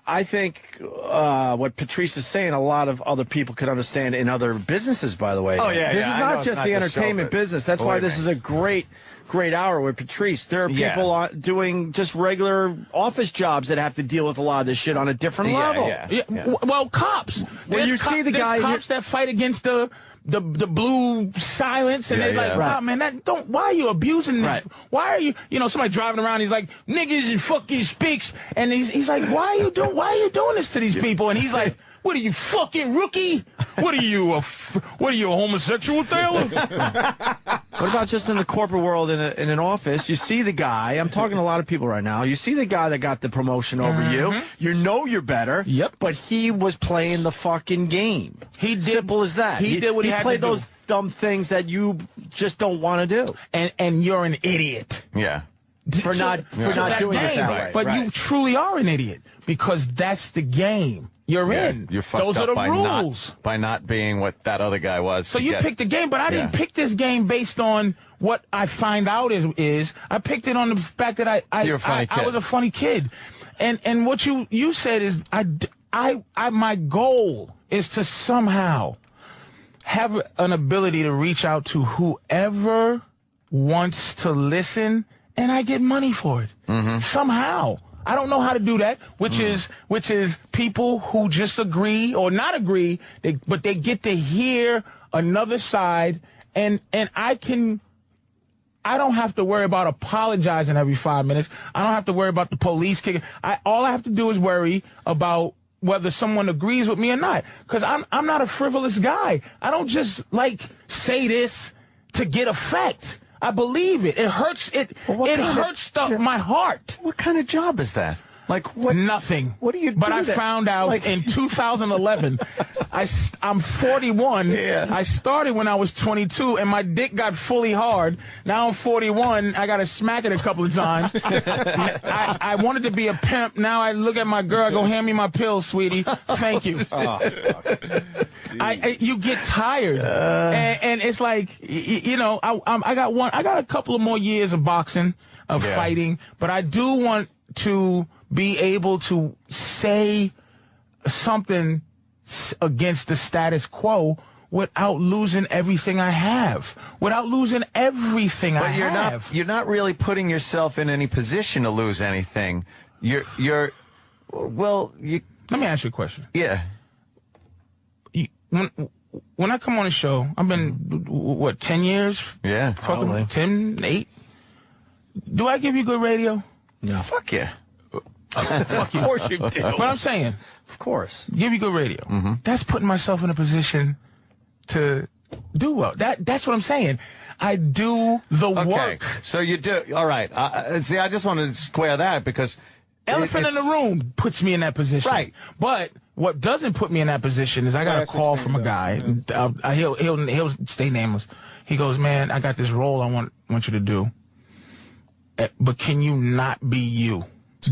I think what Patrice is saying, a lot of other people could understand in other businesses, by the way. Oh, yeah, This yeah, is I know not it's just not the the entertainment show, but business. That's why believe this me. is a great hour with Patrice. There are people doing just regular office jobs that have to deal with a lot of this shit on a different level. Yeah. Well, cops. When you see the guy, cops that fight against the blue silence, and they're like, wow, man, why are you abusing this? Right. Why are you, somebody driving around, he's like, niggas and fucking speaks, and he's like, why are you doing this to these people? And he's like, what are you, fucking rookie? What are you, a homosexual, Taylor? What about just in the corporate world in an office? You see the guy. I'm talking to a lot of people right now. You see the guy that got the promotion over you. You know you're better. Yep. But he was playing the fucking game. He did. Simple as that. He did what he had to played do. those dumb things that you just don't want to do. And you're an idiot. Yeah. For not doing it that way. But you truly are an idiot because that's the game you're in. You're fucked Those up are the rules. by not being what that other guy was. So you picked the game, but I didn't pick this game based on what I find out is. I picked it on the fact that You're a funny kid. I was a funny kid, and what you said is my goal is to somehow have an ability to reach out to whoever wants to listen, and I get money for it somehow. I don't know how to do that, which is people who just agree or not agree, but they get to hear another side, and I don't have to worry about apologizing every 5 minutes. I don't have to worry about the police kicking. All I have to do is worry about whether someone agrees with me or not, because I'm not a frivolous guy. I don't just say this to get effect. I believe it. It hurts. It hurts my heart. What kind of job is that? Like what? Nothing. What do you do? But I found out in 2011. I'm 41. Yeah. I started when I was 22, and my dick got fully hard. Now I'm 41. I got to smack it a couple of times. I wanted to be a pimp. Now I look at my girl. I go, hand me my pills, sweetie. Thank you. Oh, fuck. You get tired, and it's like I got a couple of more years of boxing, of fighting, but I do want to be able to say something against the status quo without losing everything I have, without losing everything I have. You're not really putting yourself in any position to lose anything. Let me ask you a question. Yeah. When I come on the show, I've been, 10 years? Yeah, probably. 10, 8? Do I give you good radio? No. Fuck yeah. Of course you do. But I'm saying, of course, give you good radio. That's putting myself in a position to do well. That's what I'm saying. I do the work. So you do. All right. See, I just wanted to square that because elephant in the room puts me in that position. Right. But what doesn't put me in that position is I got a call from a guy. He'll stay nameless. He goes, man, I got this role I want you to do. But can you not be you,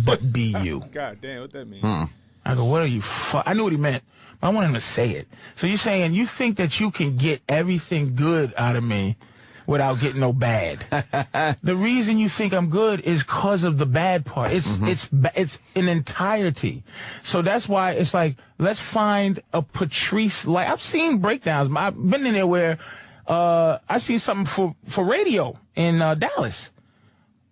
but be you? God damn, what that mean? I go, what are you? I knew what he meant, but I want him to say it. So you're saying you think that you can get everything good out of me without getting no bad? The reason you think I'm good is because of the bad part. It's an entirety. So that's why it's like, let's find a Patrice. Like, I've seen breakdowns. I've been in there where I see something for radio in Dallas.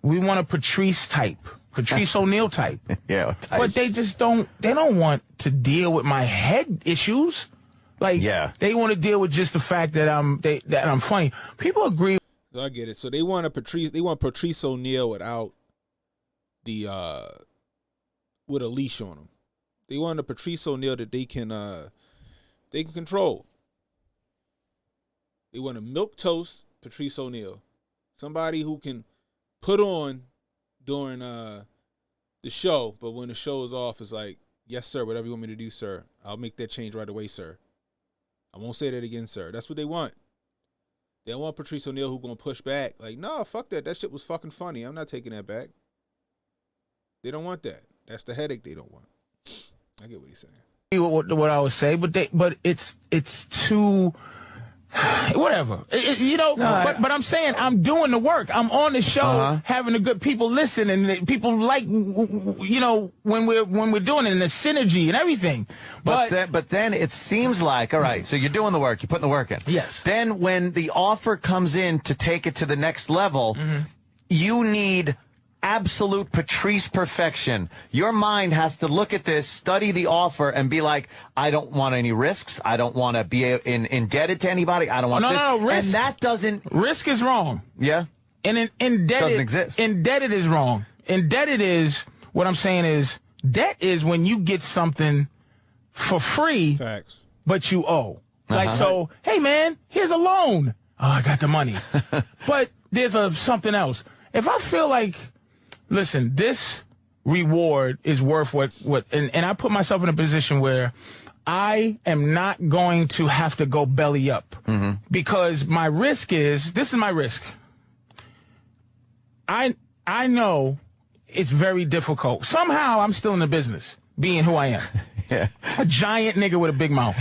We want a Patrice O'Neal type. Yeah, type. But they just don't want to deal with my head issues. Like, they want to deal with just the fact that I'm funny. People agree. I get it. So they want Patrice O'Neal without with a leash on him. They want a Patrice O'Neal that they can control. They want a milquetoast Patrice O'Neal, somebody who can put on during the show, but when the show is off, it's like, yes, sir, whatever you want me to do, sir. I'll make that change right away, sir. I won't say that again, sir. That's what they want. They don't want Patrice O'Neal who's going to push back. Like, no, fuck that. That shit was fucking funny. I'm not taking that back. They don't want that. That's the headache they don't want. I get what he's saying. What I would say, but it's too... Whatever, but I'm saying I'm doing the work. I'm on the show, having the good people listen, and people like, when we're doing it, and the synergy and everything. But then it seems like, all right, so you're doing the work, you're putting the work in. Yes. Then when the offer comes in to take it to the next level, you need absolute Patrice perfection. Your mind has to look at this, study the offer, and be like, I don't want any risks. I don't want to be indebted to anybody. I don't want No, risk. And that doesn't... Risk is wrong. Yeah? And indebted... Doesn't exist. Indebted is wrong. Indebted is... What I'm saying is, debt is when you get something for free, facts, but you owe. Like, so, hey, man, here's a loan. Oh, I got the money. But there's something else. If I feel like... Listen, this reward is worth what and I put myself in a position where I am not going to have to go belly up because my risk is, this is my risk. I know it's very difficult. Somehow I'm still in the business, being who I am. Yeah. A giant nigga with a big mouth.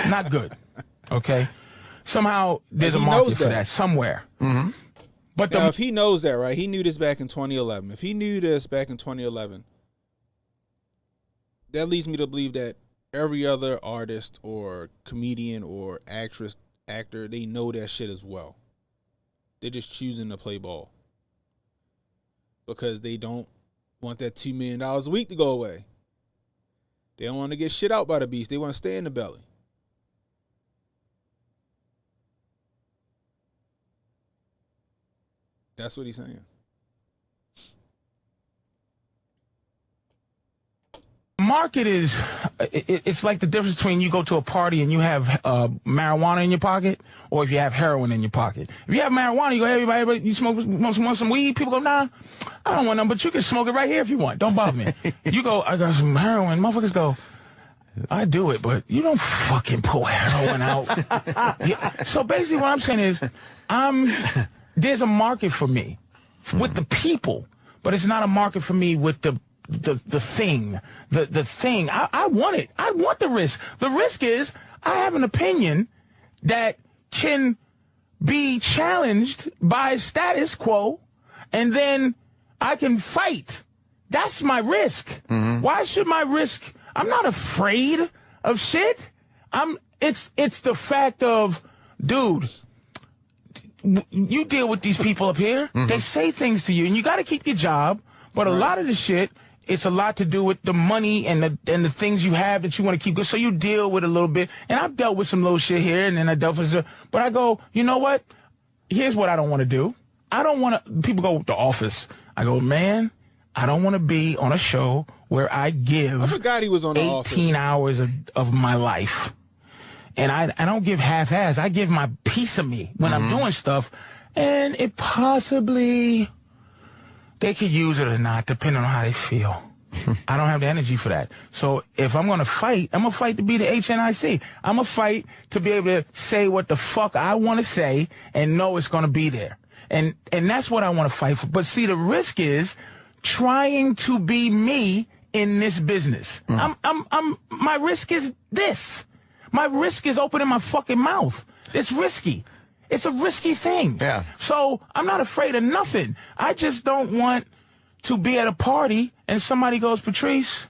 Not good. Okay? Somehow there's a market for that somewhere. But now, if he knows that, right, he knew this back in 2011. If he knew this back in 2011, that leads me to believe that every other artist or comedian or actor, they know that shit as well. They're just choosing to play ball because they don't want that $2 million a week to go away. They don't want to get shit out by the beast. They want to stay in the belly. That's what he's saying. market is, it's like the difference between you go to a party and you have marijuana in your pocket, or if you have heroin in your pocket. If you have marijuana, you go, hey, everybody, you want some weed? People go, nah, I don't want none, but you can smoke it right here if you want. Don't bother me. You go, I got some heroin. Motherfuckers go, I do it, but you don't fucking pull heroin out. Yeah. So basically what I'm saying is, there's a market for me with the people, but it's not a market for me with the thing. The thing. I want it. I want the risk. The risk is I have an opinion that can be challenged by status quo, and then I can fight. That's my risk. Why should my risk? I'm not afraid of shit. It's the fact of, dude, you deal with these people up here. They say things to you, and you got to keep your job. But a lot of the shit, it's a lot to do with the money and the things you have that you want to keep good. So you deal with a little bit. And I've dealt with some little shit here, and then I dealt with some. But I go, you know what? Here's what I don't want to do. I don't want to. People go, The Office. I go, man, I don't want to be on a show where I forgot he was on 18 hours of my life. And I don't give half-ass. I give my piece of me when I'm doing stuff. And it possibly, they could use it or not, depending on how they feel. I don't have the energy for that. So if I'm going to fight, I'm going to fight to be the HNIC. I'm going to fight to be able to say what the fuck I want to say and know it's going to be there. And that's what I want to fight for. But see, the risk is trying to be me in this business. My risk is this. My risk is opening my fucking mouth. It's risky. It's a risky thing. Yeah. So I'm not afraid of nothing. I just don't want to be at a party and somebody goes, Patrice,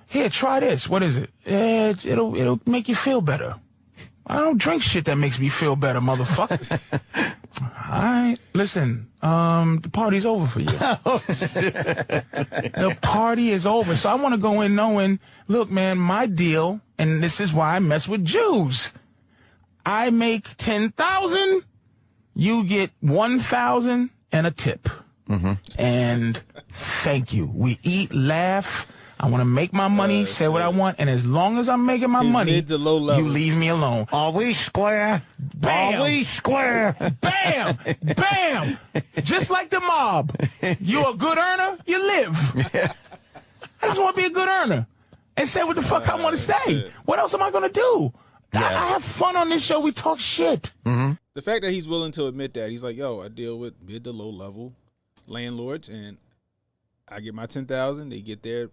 here, try this. What is it? It'll make you feel better. I don't drink shit that makes me feel better, motherfucker. All right, listen, the party's over for you. The party is over. So I want to go in knowing, look, man, my deal, and this is why I mess with Jews. I make 10,000, you get 1,000 and a tip. And thank you. We eat, laugh. I want to make my money, say what I want, and as long as I'm making my money, mid to low level. You leave me alone. Are we square? Bam! Are we square? Bam! Bam! Just like the mob. You a good earner, you live. I just want to be a good earner and say what the fuck I want to say. What else am I going to do? I have fun on this show. We talk shit. The fact that he's willing to admit that, he's like, yo, I deal with mid to low level landlords, and I get my 10,000. They get their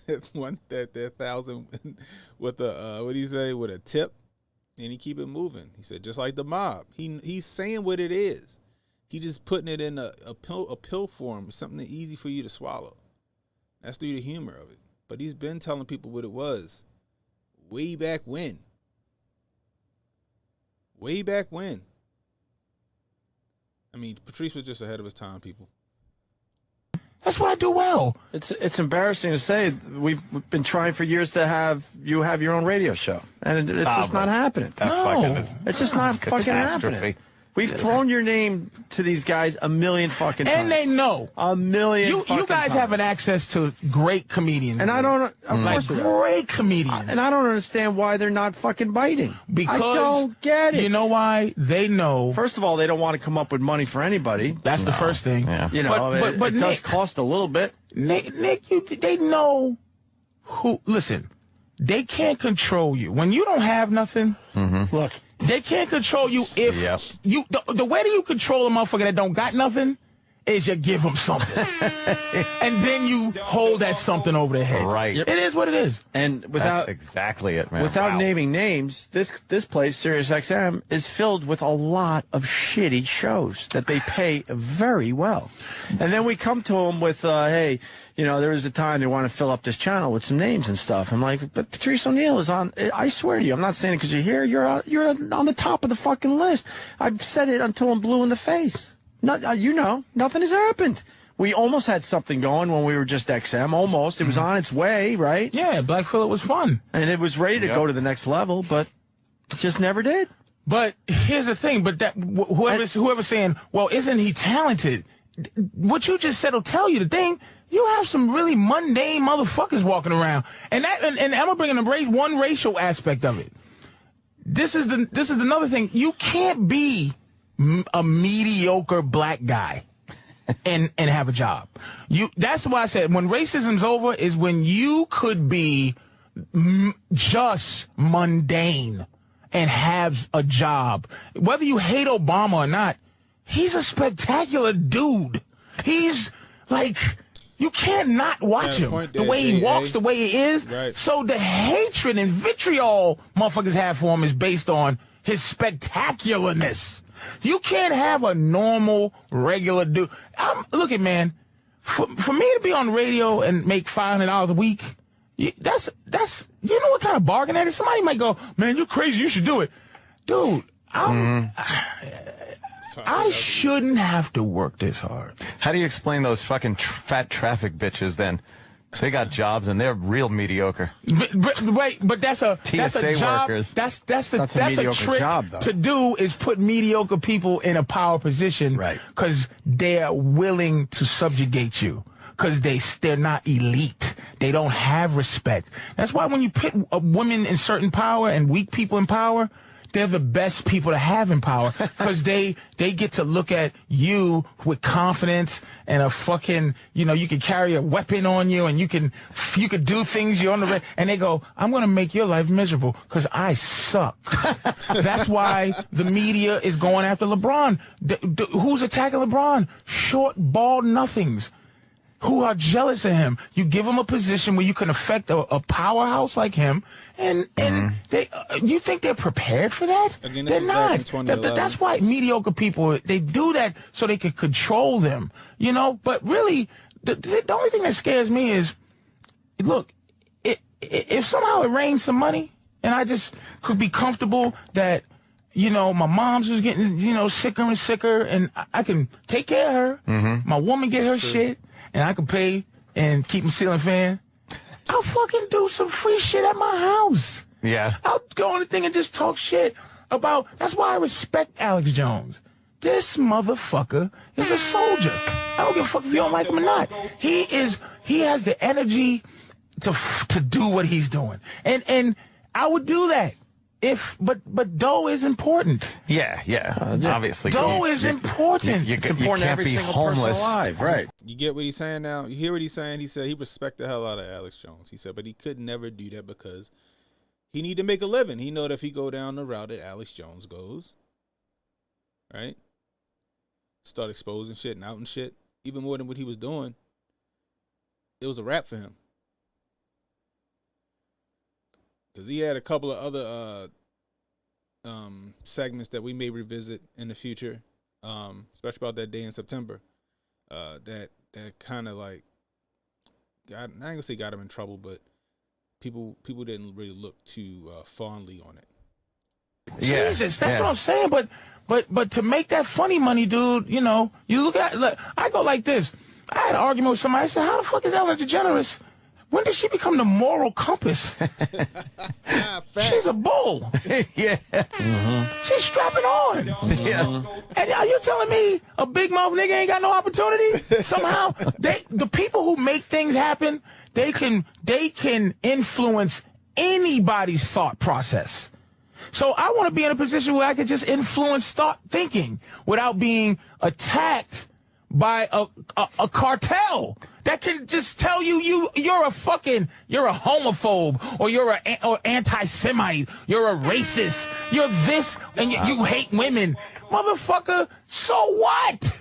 their 1,000 with a what do you say, with a tip, and he keep it moving. He said, just like the mob. He's saying what it is. He just putting it in a pill form, something easy for you to swallow. That's through the humor of it. But he's been telling people what it was, way back when. Way back when. I mean, Patrice was just ahead of his time, people. That's what I do well. It's embarrassing to say we've been trying for years to have you have your own radio show, and it's just not happening. It's just not fucking happening. We've thrown your name to these guys a million fucking times. And they know. A million fucking times. You guys have an access to great comedians. And I don't, of course, great comedians. And I don't understand why they're not fucking biting. Because I don't get it. You know why? They know. First of all, they don't want to come up with money for anybody. That's the first thing. Yeah. You know, but it does cost a little bit. Nick, they know who. Listen, they can't control you. When you don't have nothing, look, they can't control you if you. The way that you control a motherfucker that don't got nothing is you give them something, and then you hold that something over their head. Right. It is what it is. And without That's exactly it, man. Without naming names, this place, Sirius XM, is filled with a lot of shitty shows that they pay very well. And then we come to them with, hey, you know, there was a time they want to fill up this channel with some names and stuff. I'm like, but Patrice O'Neal is on. I swear to you, I'm not saying it because you're here. You're on the top of the fucking list. I've said it until I'm blue in the face. You know, nothing has happened. We almost had something going when we were just XM. Almost. It was on its way, right? Yeah, Black Phillip was fun. And it was ready to go to the next level, but it just never did. But here's the thing. But that whoever's saying, well, isn't he talented? What you just said will tell you the thing. you have some really mundane motherfuckers walking around. And I'm gonna bring in one racial aspect of it. This is another thing. You can't be a mediocre black guy and have a job. That's why I said when racism's over is when you could be just mundane and have a job. Whether you hate Obama or not, he's a spectacular dude. He's like, you can't not watch him. The way he walks, the way he is. Right. So the hatred and vitriol motherfuckers have for him is based on his spectacularness. You can't have a normal, regular dude. Look at, man, for me to be on the radio and make $500 a week, that's you know what kind of bargain that is? Somebody might go, man, you're crazy, you should do it. Dude, I shouldn't have to work this hard. How do you explain those fucking fat traffic bitches then? They got jobs and they're real mediocre. But that's a TSA job. workers. That's a mediocre trick job, though. to do is put mediocre people in a power position, right? Because they're willing to subjugate you. Because they're not elite. They don't have respect. That's why when you put women in certain power and weak people in power, they're the best people to have in power because they get to look at you with confidence and a fucking, you know, you can carry a weapon on you and you can do things you're on the and they go, I'm going to make your life miserable because I suck. That's why the media is going after LeBron. Who's attacking LeBron? Short, bald nothings who are jealous of him. You give him a position where you can affect a powerhouse like him, and you think they're prepared for that? Again, they're not. That's why mediocre people, they do that so they can control them, you know? But really, the only thing that scares me is, look, if somehow it rains some money, and I just could be comfortable that, you know, my mom's was getting, you know, sicker and sicker, and I can take care of her. My woman get her shit, and I can pay and keep a ceiling fan. I'll fucking do some free shit at my house. Yeah. I'll go on the thing and just talk shit about. That's why I respect Alex Jones. This motherfucker is a soldier. I don't give a fuck if you don't like him or not. He has the energy to do what he's doing. And I would do that. But dough is important. Yeah. Obviously. Dough is important. It's important to every single person alive, right? You get what he's saying now? You hear what he's saying? He said he respected the hell out of Alex Jones. He said, but he could never do that because he need to make a living. He know that if he go down the route that Alex Jones goes, right? Start exposing shit and outing shit, even more than what he was doing, it was a wrap for him. Because he had a couple of other segments that we may revisit in the future, especially about that day in September, that kind of like I ain't gonna say got him in trouble, but people didn't really look too fondly on it. Yeah, Jesus, that's what I'm saying. But to make that funny money, dude, you know, look, I go like this. I had an argument with somebody. I said, how the fuck is Ellen DeGeneres? When did she become the moral compass? She's a bull. Yeah. She's strapping on. Yeah. And are you telling me a big mouth nigga ain't got no opportunity? Somehow, the people who make things happen, they can influence anybody's thought process. So I want to be in a position where I can just influence thinking without being attacked by a cartel that can just tell you're a homophobe or you're or anti-Semite, you're a racist, you're this, and you hate women. Motherfucker, so what?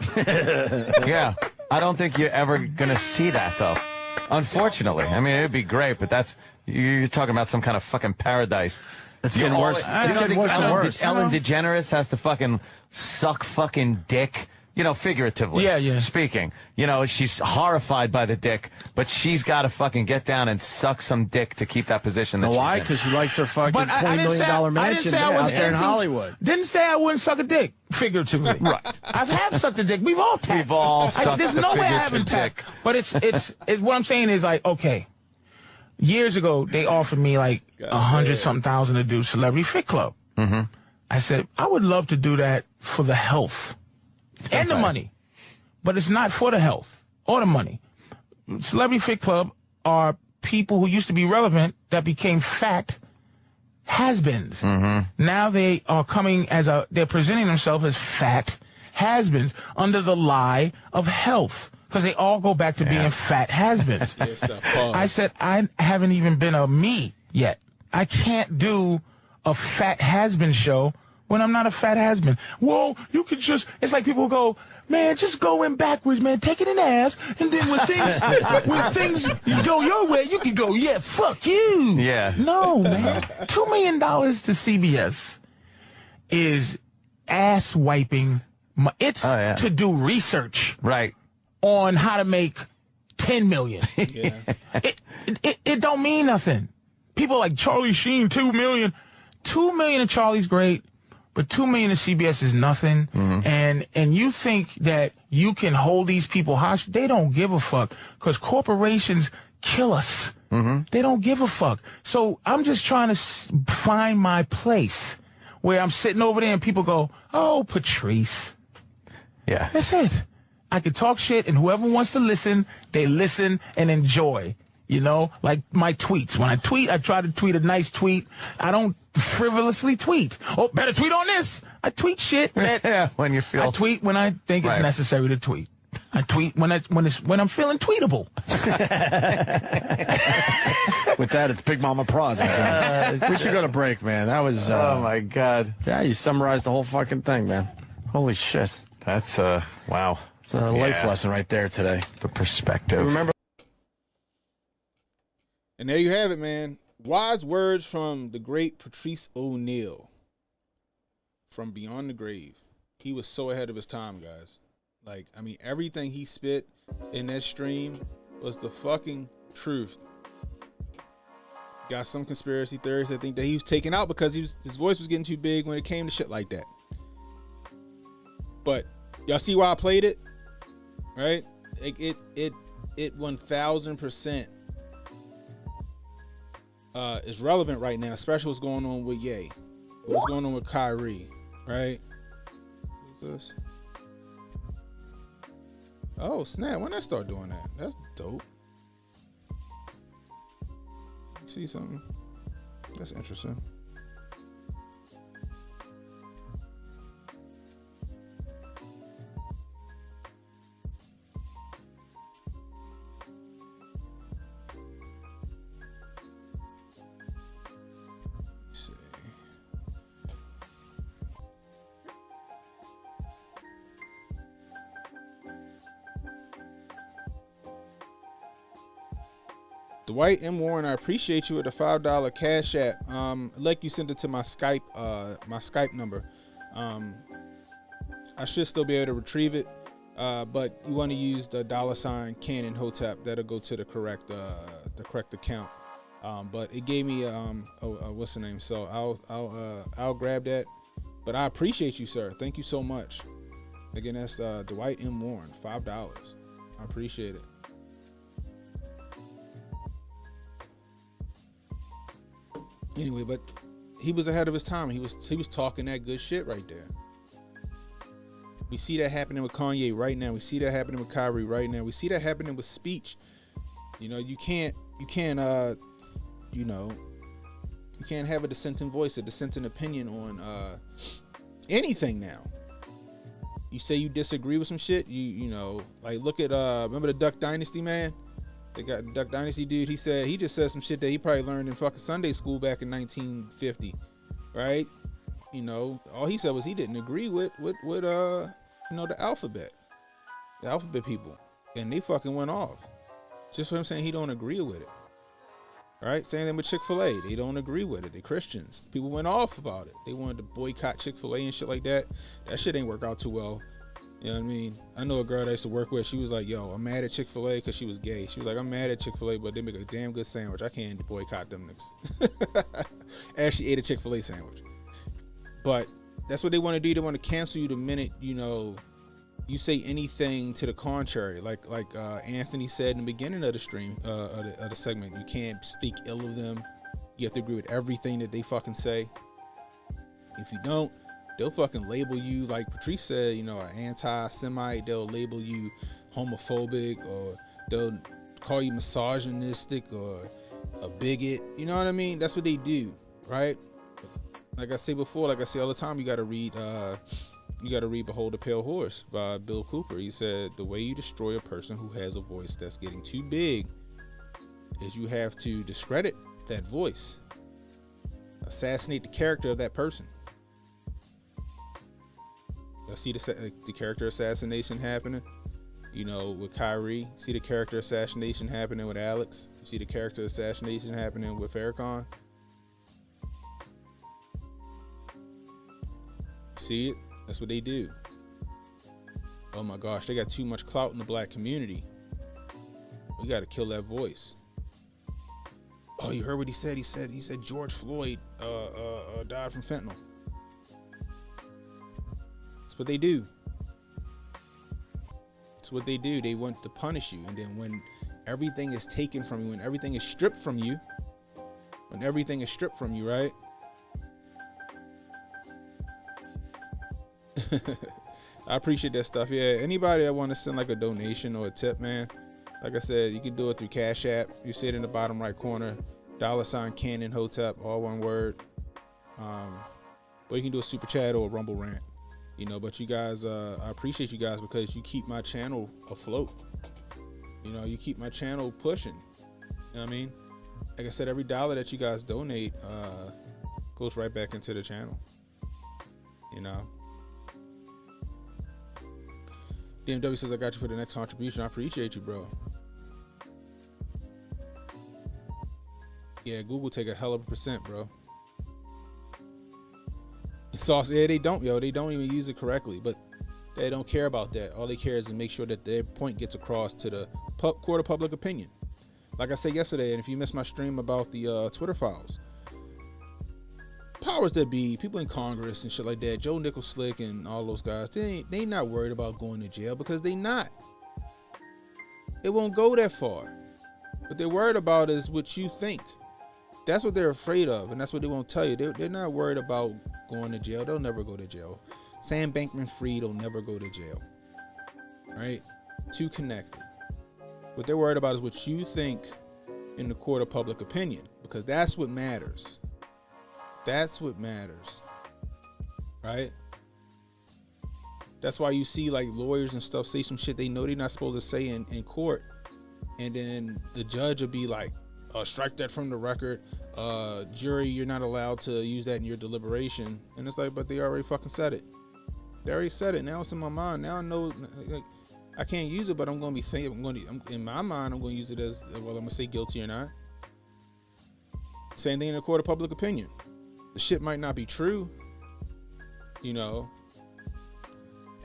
Yeah. I don't think you're ever going to see that, though. Unfortunately. I mean, it'd be great, but you're talking about some kind of fucking paradise. It's getting worse. It's getting worse and worse. Ellen DeGeneres has to fucking suck fucking dick. You know, figuratively speaking. You know, she's horrified by the dick, but she's got to fucking get down and suck some dick to keep that position. Why? Because she likes her fucking $20 million mansion out there in Hollywood. Didn't say I wouldn't suck a dick, figuratively. Right. I've sucked a dick. We've all tapped. We've all sucked There's no way I haven't tapped. But it's what I'm saying is like, okay, years ago, they offered me like 100-something thousand to do Celebrity Fit Club. Mm-hmm. I said, I would love to do that for the health. And the money. But it's not for the health or the money. Celebrity Fit Club are people who used to be relevant that became fat has-beens. Now they are coming they're presenting themselves as fat has-beens under the lie of health, because they all go back to being fat has-beens. I said, I haven't even been a me yet. I can't do a fat has-been show when I'm not a fat has-been. Well, you could it's like people go, man, just go in backwards, man, take it in the ass, and then when things go your way, you can go, yeah, fuck you. Yeah. No, man. $2 million to CBS is ass wiping. It's to do research. Right. On how to make 10 million. It don't mean nothing. People like Charlie Sheen, 2 million. 2 million of Charlie's great, but 2 million of CBS is nothing. And you think that you can hold these people hostage? They don't give a fuck, because corporations kill us. They don't give a fuck. So I'm just trying to find my place where I'm sitting over there and people go, oh, Patrice. Yeah. That's it. I could talk shit, and whoever wants to listen, they listen and enjoy. You know, like my tweets. When I tweet, I try to tweet a nice tweet. I don't frivolously tweet. Oh, better tweet on this. I tweet shit. When you feel. I tweet when I think it's necessary to tweet. I tweet when I'm feeling tweetable. With that, it's Big Mama Prods. We should go to break, man. That was. Oh my God. Yeah, you summarized the whole fucking thing, man. Holy shit. That's wow. It's a life lesson right there today. The perspective. Remember. And there you have it, man. Wise words from the great Patrice O'Neal from Beyond the Grave. He was so ahead of his time, guys. Like, I mean, everything he spit in that stream was the fucking truth. Got some conspiracy theories that think that he was taken out because his voice was getting too big when it came to shit like that. But y'all see why I played it? Right? It 1000% is relevant right now, especially what's going on with Ye, what's going on with Kyrie, right? Who's this? Oh snap! When I start doing that, that's dope. See something? That's interesting. Dwight M. Warren, I appreciate you with the $5 Cash App. Like you sent it to my Skype number. I should still be able to retrieve it, but you want to use the $ Canon Hotep. That'll go to the correct account. But it gave me what's the name? So I'll grab that. But I appreciate you, sir. Thank you so much. Again, that's Dwight M. Warren, $5. I appreciate it. Anyway, but he was ahead of his time. He was talking that good shit right there. We see that happening with Kanye right now. We see that happening with Kyrie right now. We see that happening with speech. You know, you can't have a dissenting voice, a dissenting opinion on anything now. You say you disagree with some shit, you know, like look at remember the Duck Dynasty man? They got the Duck Dynasty dude. He just said some shit that he probably learned in fucking Sunday school back in 1950, right? You know, all he said was he didn't agree with the alphabet people, and they fucking went off. Just for him saying he don't agree with it, right? Same thing with Chick-fil-A. They don't agree with it. They Christians. People went off about it. They wanted to boycott Chick-fil-A and shit like that. That shit ain't work out too well. You know what I mean? I know a girl that I used to work with. She was like, yo, I'm mad at Chick-fil-A because she was gay. She was like, I'm mad at Chick-fil-A, but they make a damn good sandwich. I can't boycott them niggas. And she ate a Chick-fil-A sandwich. But that's what they want to do. They want to cancel you the minute, you know, you say anything to the contrary. Like Anthony said in the beginning of the stream, of the segment, you can't speak ill of them. You have to agree with everything that they fucking say. If you don't, they'll fucking label you, like Patrice said, you know, an anti-Semite. They'll label you homophobic, or they'll call you misogynistic or a bigot. You know what I mean? That's what they do, right? Like I say before, like I say all the time, you got to read Behold the Pale Horse by Bill Cooper. He said, the way you destroy a person who has a voice that's getting too big is you have to discredit that voice, assassinate the character of that person. I see the character assassination happening, you know, with Kyrie. See the character assassination happening with Alex. You see the character assassination happening with Farrakhan. See it? That's what they do. Oh my gosh, they got too much clout in the black community. We got to kill that voice. Oh, you heard what he said? He said George Floyd died from fentanyl. That's what they do. That's what they do. They want to punish you. And then when everything is taken from you, when everything is stripped from you, right? I appreciate that stuff. Yeah, anybody that want to send like a donation or a tip, man, like I said, you can do it through Cash App. You see it in the bottom right corner, $ Canon Hotep, all one word. Or you can do a super chat or a Rumble Rant, you know. But you guys, I appreciate you guys because you keep my channel afloat. You know, you keep my channel pushing. You know what I mean? Like I said, every dollar that you guys donate goes right back into the channel. You know. DMW says, I got you for the next contribution. I appreciate you, bro. Yeah, Google take a hell of a %, bro. Sauce, yeah, they don't, yo. They don't even use it correctly, but they don't care about that. All they care is to make sure that their point gets across to the court of public opinion. Like I said yesterday, and if you missed my stream about the Twitter files, powers that be, people in Congress and shit like that, Joe Nickel Slick and all those guys, they not worried about going to jail because they not. It won't go that far. What they're worried about is what you think. That's what they're afraid of, and that's what they won't tell you. They're not worried about going to jail. They'll never go to jail. Sam Bankman-Fried will never go to jail. Right? Too connected. What they're worried about is what you think in the court of public opinion, because that's what matters. That's what matters, right? That's why you see like lawyers and stuff say some shit they know they're not supposed to say in court, and then the judge will be like, strike that from the record, jury, you're not allowed to use that in your deliberation. And it's like, but they already fucking said it. They already said it. Now it's in my mind. Now I know, like, I can't use it, but I'm going to be thinking, in my mind, I'm going to use it as, well, I'm going to say guilty or not. Same thing in the court of public opinion. The shit might not be true, you know.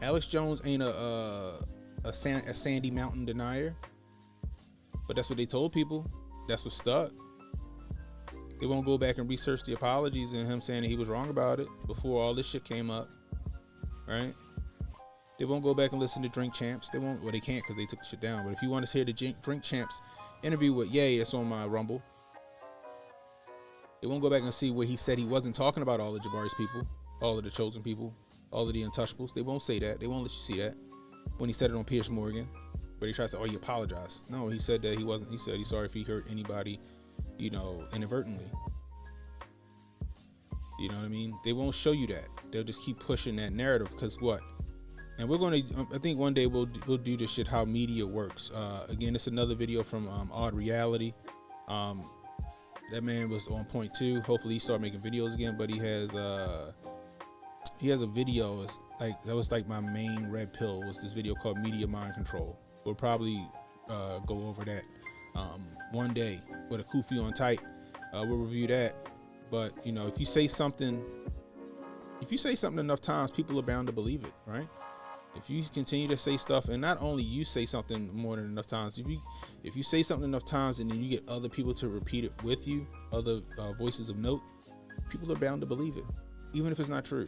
Alex Jones ain't a Sandy Mountain denier, but that's what they told people. That's what stuck. They won't go back and research the apologies and him saying that he was wrong about it before all this shit came up, right? They won't go back and listen to Drink Champs. They won't. Well, they can't because they took the shit down. But if you want to hear the Drink Champs interview with Ye, that's on my Rumble. They won't go back and see where he said he wasn't talking about all of Jabari's people, all of the chosen people, all of the untouchables. They won't say that. They won't let you see that. When he said it on Piers Morgan, but he tries to, oh, he apologized. No, he said that he wasn't. He said he's sorry if he hurt anybody, you know, inadvertently. You know what I mean? They won't show you that. They'll just keep pushing that narrative because what? And we're going to, I think one day we'll do this shit, how media works. Again, it's another video from Odd Reality. That man was on point too. Hopefully he started making videos again, but he has a video like that was like my main red pill was this video called Media Mind Control. We'll probably go over that one day with a Kufi on tight. We'll review that. But you know, if you say something enough times, people are bound to believe it, right? If you continue to say stuff, and not only you say something more than enough times, if you say something enough times and then you get other people to repeat it with you, other voices of note, people are bound to believe it, even if it's not true.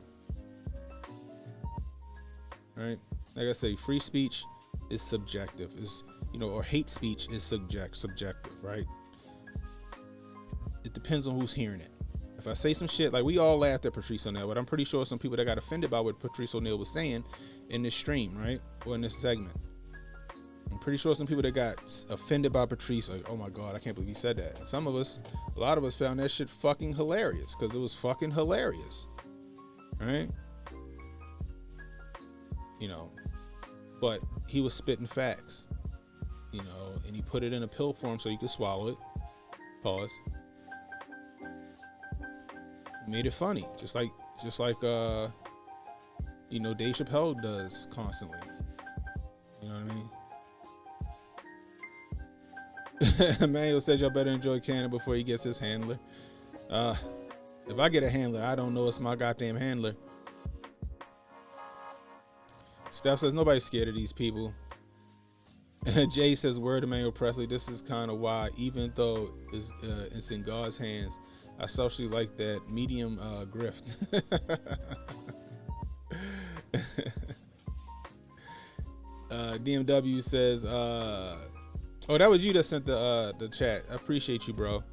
Right? Like I say, free speech is subjective. Is, you know, or hate speech is subjective, right? It depends on who's hearing it. If I say some shit, like we all laughed at Patrice O'Neal, but I'm pretty sure some people that got offended by what Patrice O'Neal was saying in this stream, right? Or in this segment. I'm pretty sure some people that got offended by Patrice, like, oh my God, I can't believe he said that. And some of us, a lot of us found that shit fucking hilarious because it was fucking hilarious. Right? You know, but he was spitting facts, you know, and he put it in a pill form so you could swallow it. Pause. He made it funny, just like you know, Dave Chappelle does constantly. You know what I mean? Emmanuel says y'all better enjoy Cannon before he gets his handler. If I get a handler, I don't know it's my goddamn handler. Steph says nobody's scared of these people. Jay says, word to Emmanuel Presley, this is kind of why, even though it's in God's hands, I socially like that medium grift. DMW says, oh, that was you that sent the chat. I appreciate you, bro.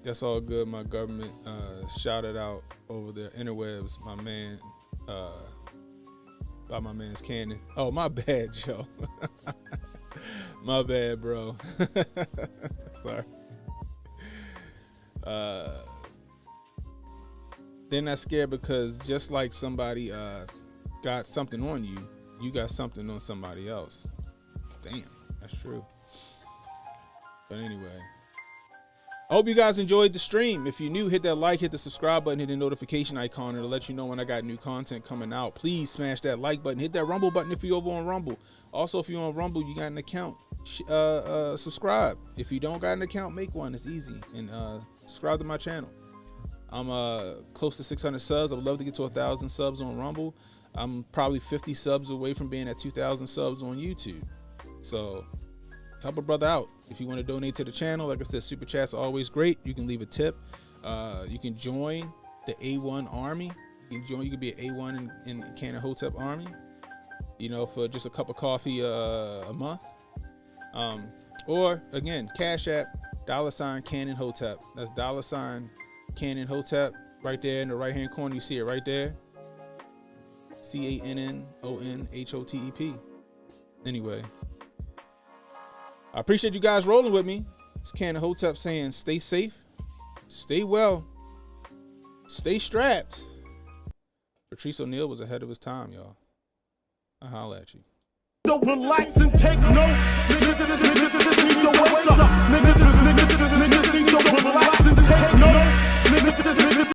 That's all good. My government shouted out over the interwebs, my man, by my man's Cannon. Oh, my bad, Joe. My bad, bro. Sorry. They're not scared because just like somebody got something on you, you got something on somebody else. Damn, that's true. But anyway, I hope you guys enjoyed the stream. If you're new, hit that like, hit the subscribe button, hit the notification icon. It'll let you know when I got new content coming out. Please smash that like button, hit that Rumble button if you're over on Rumble. Also, if you're on Rumble, you got an account, subscribe. If you don't got an account, make one. It's easy. And subscribe to my channel. I'm close to 600 subs. I would love to get to 1,000 subs on Rumble. I'm probably 50 subs away from being at 2,000 subs on YouTube. So help a brother out. If you want to donate to the channel, like I said, super chats are always great. You can leave a tip. You can join the A1 Army. You can be an A1 in Cannon Hotep Army. You know, for just a cup of coffee a month. Or again, Cash App, $ Cannon Hotep. That's $ Cannon Hotep right there in the right hand corner. You see it right there. CANNONHOTEP. Anyway, I appreciate you guys rolling with me. It's Cannon Hotep saying stay safe, stay well, stay strapped. Patrice O'Neal was ahead of his time, y'all. I'll holler at you. Don't relax and take notes. Niggas need to wake up. Niggas need to relax and take notes.